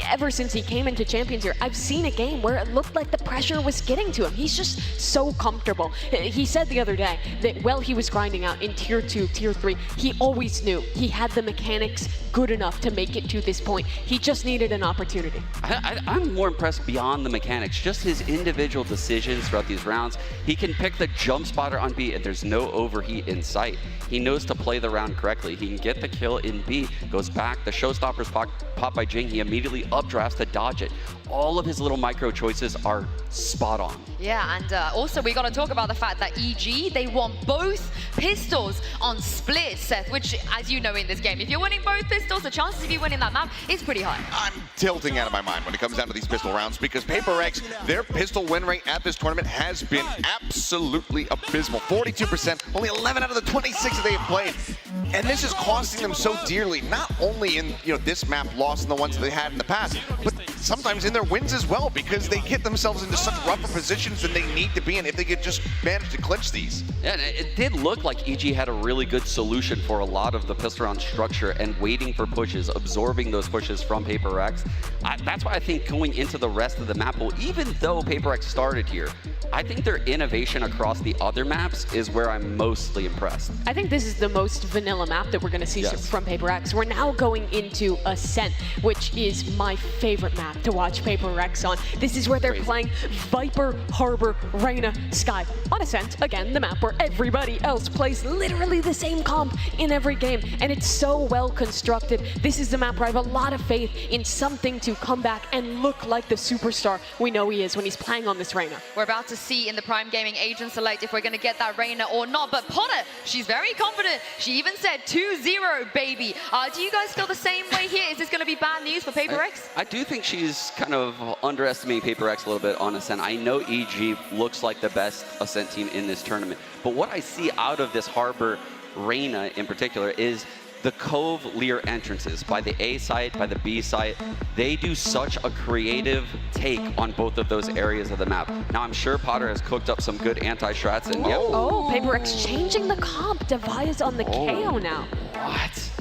ever since he came into Champions here, I've seen a game where it looked like the pressure was getting to him. He's just so comfortable. He said the other day that while he was grinding out in Tier 2, Tier 3, he always knew he had the mechanics good enough to make it to this point. He just needed an opportunity. I'm more impressed beyond the mechanics, just his individual decisions throughout these rounds. He can pick the jump spotter on B and there's no overheat in sight. He knows to play the round correctly. He can get the kill in B, goes back, the showstopper's popped by Jing, he immediately updrafts to dodge it. All of his little micro choices are spot on. Yeah, and also we got to talk about the fact that EG, they won both pistols on Split, Seth, which, as you know in this game, if you're winning both pistols, the chances of you winning that map is pretty high. I'm tilting out of my mind when it comes down to these pistol rounds because PaperRex, their pistol win rate at this tournament has been absolutely abysmal. 42%, only 11 out of the 26 that they have played. And this is costing them so dearly, not only in this map loss and the ones that they had in the past, but sometimes in their wins as well, because they get themselves into such rougher positions than they need to be in if they could just manage to clinch these. Yeah, and it did look like EG had a really good solution for a lot of the pistol round structure and waiting for pushes, absorbing those pushes from PaperRex. That's why I think going into the rest of the map, well, even though PaperRex started here, I think their innovation across the other maps is where I'm mostly impressed. I think this is the most vanilla map that we're going to see from PaperRex. We're now going into Ascent, which is my favorite map to watch PaperRex on. This is where they're playing Viper, Harbor, Reyna, Skye. On Ascent, again, the map where everybody else plays literally the same comp in every game, and it's so well constructed. This is the map where I have a lot of faith in something to come back and look like the superstar we know he is when he's playing on this Reyna. We're about to see in the Prime Gaming Agent Select if we're going to get that Reyna or not, but Potter, she's very confident. She even said 2-0, baby. Do you guys feel the same way here? Is this going to be bad news for PaperRex? I do think she's kind of underestimating PaperRex a little bit on Ascent. I know EG looks like the best Ascent team in this tournament, but what I see out of this Harbor Reyna in particular is the Cove Lear entrances by the A site, by the B site. They do such a creative take on both of those areas of the map. Now, I'm sure Potter has cooked up some good anti-strats, and Oh, PaperRex changing the comp. Devi's on the KO now. What?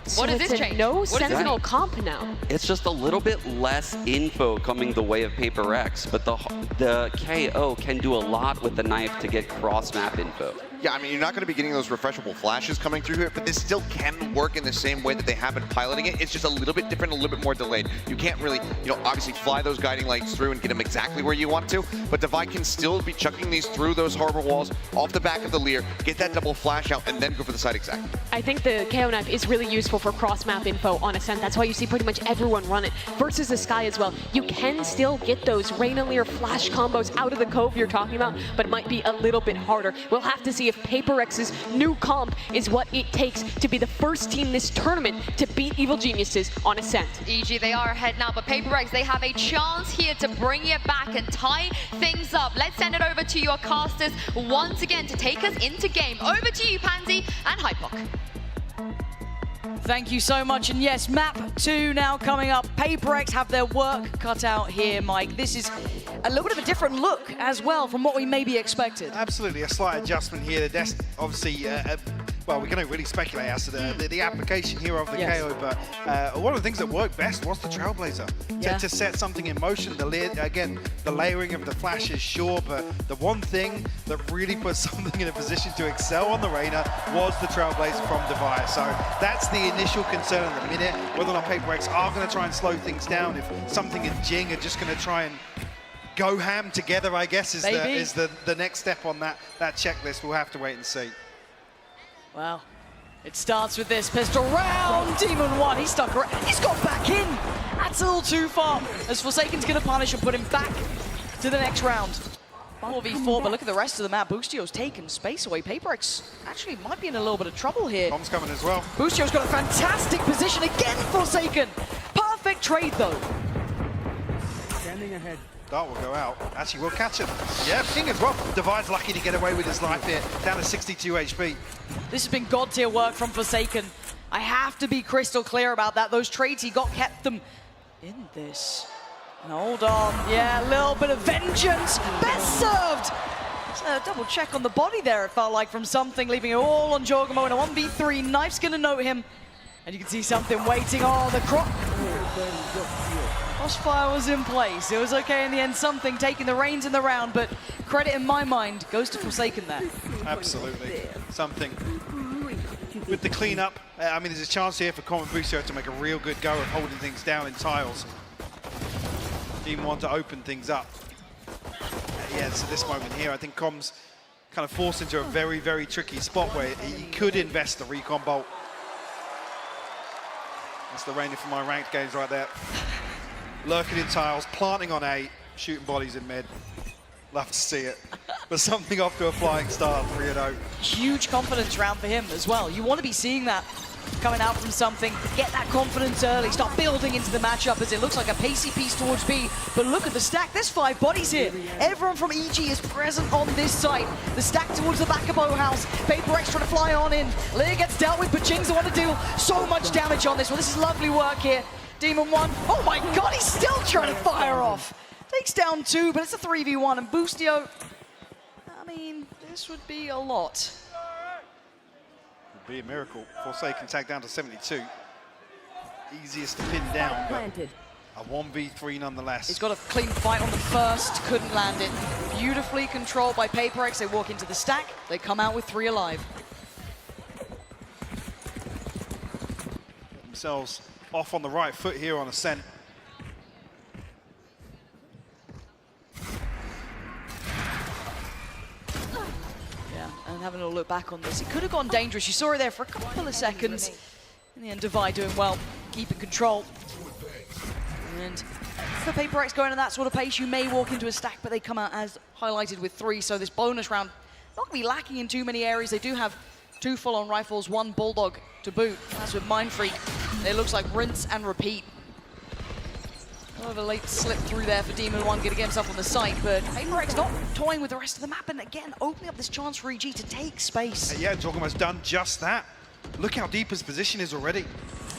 So What does it's this a change? no What does this Sentinel mean? comp now. It's just a little bit less info coming the way of PaperRex, but the KO can do a lot with the knife to get cross-map info. Yeah, I mean, you're not going to be getting those refreshable flashes coming through here, but this still can work in the same way that they have been piloting it. It's just a little bit different, a little bit more delayed. You can't really, obviously fly those guiding lights through and get them exactly where you want to, but Devi can still be chucking these through those harbor walls, off the back of the Lear, get that double flash out, and then go for the side exact. I think the KO knife is really useful for cross-map info on Ascent. That's why you see pretty much everyone run it. Versus the Skye as well. You can still get those Reyna Lear flash combos out of the Cove you're talking about, but it might be a little bit harder. We'll have to see if PaperRex's new comp is what it takes to be the first team this tournament to beat Evil Geniuses on Ascent. EG, they are ahead now, but PaperRex, they have a chance here to bring it back and tie things up. Let's send it over to your casters once again to take us into game. Over to you, Pansy and Hypok. Thank you so much. And yes, map 2 now coming up. PaperRex have their work cut out here, Mike. This is a little bit of a different look as well from what we maybe expected. Absolutely, a slight adjustment here. The desk, obviously, well, we can only really speculate as to the application here of the KO, but one of the things that worked best was the Trailblazer. To set something in motion. Again, the layering of the flashes, sure, but the one thing that really put something in a position to excel on the Reyna was the Trailblazer from Devi. So that's the initial concern at the minute, whether or not PaperRex are going to try and slow things down, if something and Jing are just going to try and go ham together, I guess, is the next step on that checklist. We'll have to wait and see. Well, it starts with this pistol round. Demon 1, he's stuck around. He's got back in. That's a little too far. As Forsaken's going to punish and put him back to the next round. 4v4, but look at the rest of the map. Boostio's taken space away. PaperRex actually might be in a little bit of trouble here. Bomb's coming as well. Boostio's got a fantastic position again, Forsaken. Perfect trade, though. Standing ahead. Dart will go out. Actually, we'll catch him. Yeah, King as well. Devi's lucky to get away with his life here. Down to 62 HP. This has been god tier work from Forsaken. I have to be crystal clear about that. Those trades he got kept them in this. And hold on. Yeah, a little bit of vengeance. Best served. Double check on the body there, it felt like, from something, leaving it all on Jorgamo in a 1v3. Knife's going to note him. And you can see something waiting. Oh, the crop. Crossfire was in place. It was okay in the end. Something taking the reins in the round, but credit in my mind goes to Forsaken there. Absolutely. Something. With the cleanup, I mean, there's a chance here for Common Boostio to make a real good go of holding things down in tiles. Team 1 to open things up. Yeah, so this moment here, I think Com's kind of forced into a very, very tricky spot where he could invest the recon bolt. That's the Reyna for my ranked games right there. Lurking in tiles, planting on A, shooting bodies in mid. Love to see it. But something off to a flying start, 3-0. Huge confidence round for him as well. You want to be seeing that coming out from something. Get that confidence early. Start building into the matchup as it looks like a pacey piece towards B. But look at the stack. There's 5 bodies here. Everyone from EG is present on this site. The stack towards the back of Bowhouse. PaperRex trying to fly on in. Lear gets dealt with, but Jing's the one to deal so much damage on this one. This is lovely work here. Demon 1. Oh my god, he's still trying to fire off. Takes down 2, but it's a 3v1. And Boostio, I mean, this would be a lot. Would be a miracle. Forsaken tag down to 72. Easiest to pin down, but A 1v3 nonetheless. He's got a clean fight on the first, couldn't land it. Beautifully controlled by PaperRex. They walk into the stack, they come out with 3 alive. Themselves off on the right foot here on Ascent. Yeah, and having a look back on this, it could have gone dangerous. You saw it there for a couple of seconds. In the end, Divide doing well, keeping control. And for PaperRex going at that sort of pace, you may walk into a stack, but they come out as highlighted with 3. So this bonus round not going to be lacking in too many areas. They do have 2 full-on rifles, 1 Bulldog to boot. That's with Mindfreak. It looks like rinse and repeat. A late slip through there for Demon One, getting himself on the site, but PaperRex not toying with the rest of the map, and again, opening up this chance for EG to take space. Yeah, Joggermo's done just that. Look how deep his position is already.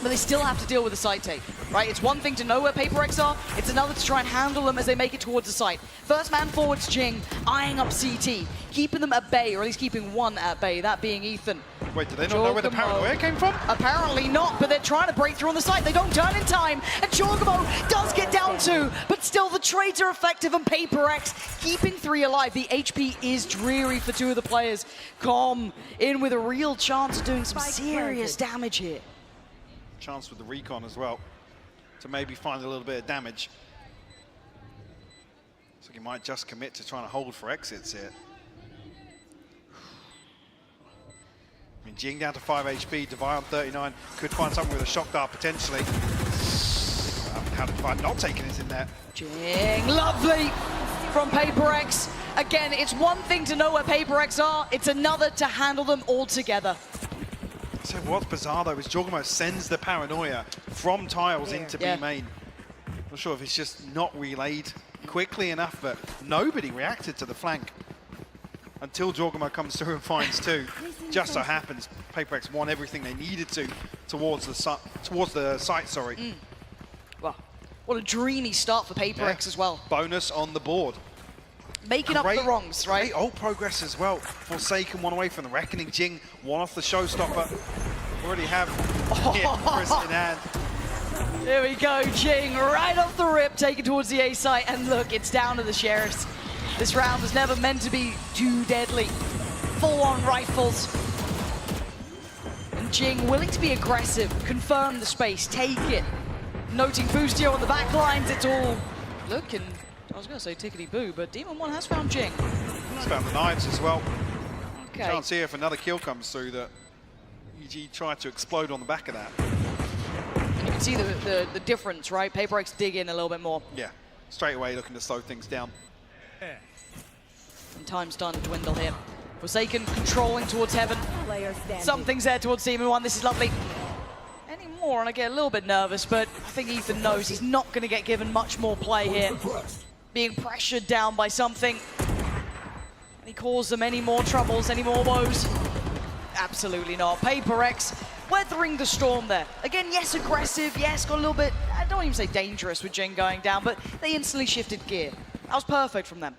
But they still have to deal with the site take, right? It's one thing to know where PaperRex are, it's another to try and handle them as they make it towards the site. First man forward's Jing, eyeing up CT, keeping them at bay, or at least keeping one at bay, that being Ethan. Wait, do they not know where the paranoia came from? Apparently not, but they're trying to break through on the site. They don't turn in time, and Jorgamo does get down 2, but still the trades are effective, and PaperRex keeping 3 alive. The HP is dreary for 2 of the players. Com in with a real chance of doing some serious damage here. Chance with the recon as well to maybe find a little bit of damage. So he might just commit to trying to hold for exits here. I mean, Jing down to 5 HP, Divide on 39, could find something with a shock dart potentially. How did Divide not taking it in there? Jing, lovely from PaperRex. Again, it's one thing to know where PaperRex are, it's another to handle them all together. So what's bizarre though is Jorgamo sends the paranoia from tiles into B main. Not sure if it's just not relayed quickly enough, but nobody reacted to the flank until Jorgamo comes through and finds 2. Just so happens PaperRex won everything they needed to towards the site. Sorry. Well, what a dreamy start for PaperRex as well. Bonus on the board. Making up the wrongs, right? Great ult progress as well. Forsaken 1 away from the Reckoning. Jing 1 off the showstopper. Already have Chris in hand. There we go, Jing right off the rip, taken towards the A site, and look, it's down to the Sheriffs. This round was never meant to be too deadly. Full-on rifles. And Jing willing to be aggressive, confirm the space, take it. Noting boost here on the back lines, it's all looking, I was going to say tickety-boo, but Demon One has found Jing. He's found the knives as well. Okay. Can't see if another kill comes through that EG tried to explode on the back of that. And you can see the difference, right? PaperRex dig in a little bit more. Yeah, straight away looking to slow things down. And time's starting to dwindle here. Forsaken controlling towards Heaven. Something's there towards Demon One. This is lovely. Any more, and I get a little bit nervous, but I think Ethan knows he's not going to get given much more play here. Being pressured down by something. And he caused them any more troubles, any more woes? Absolutely not. PaperRex weathering the storm there. Again, yes, aggressive, yes, got a little bit, I don't even say dangerous with Jing going down, but they instantly shifted gear. That was perfect from them.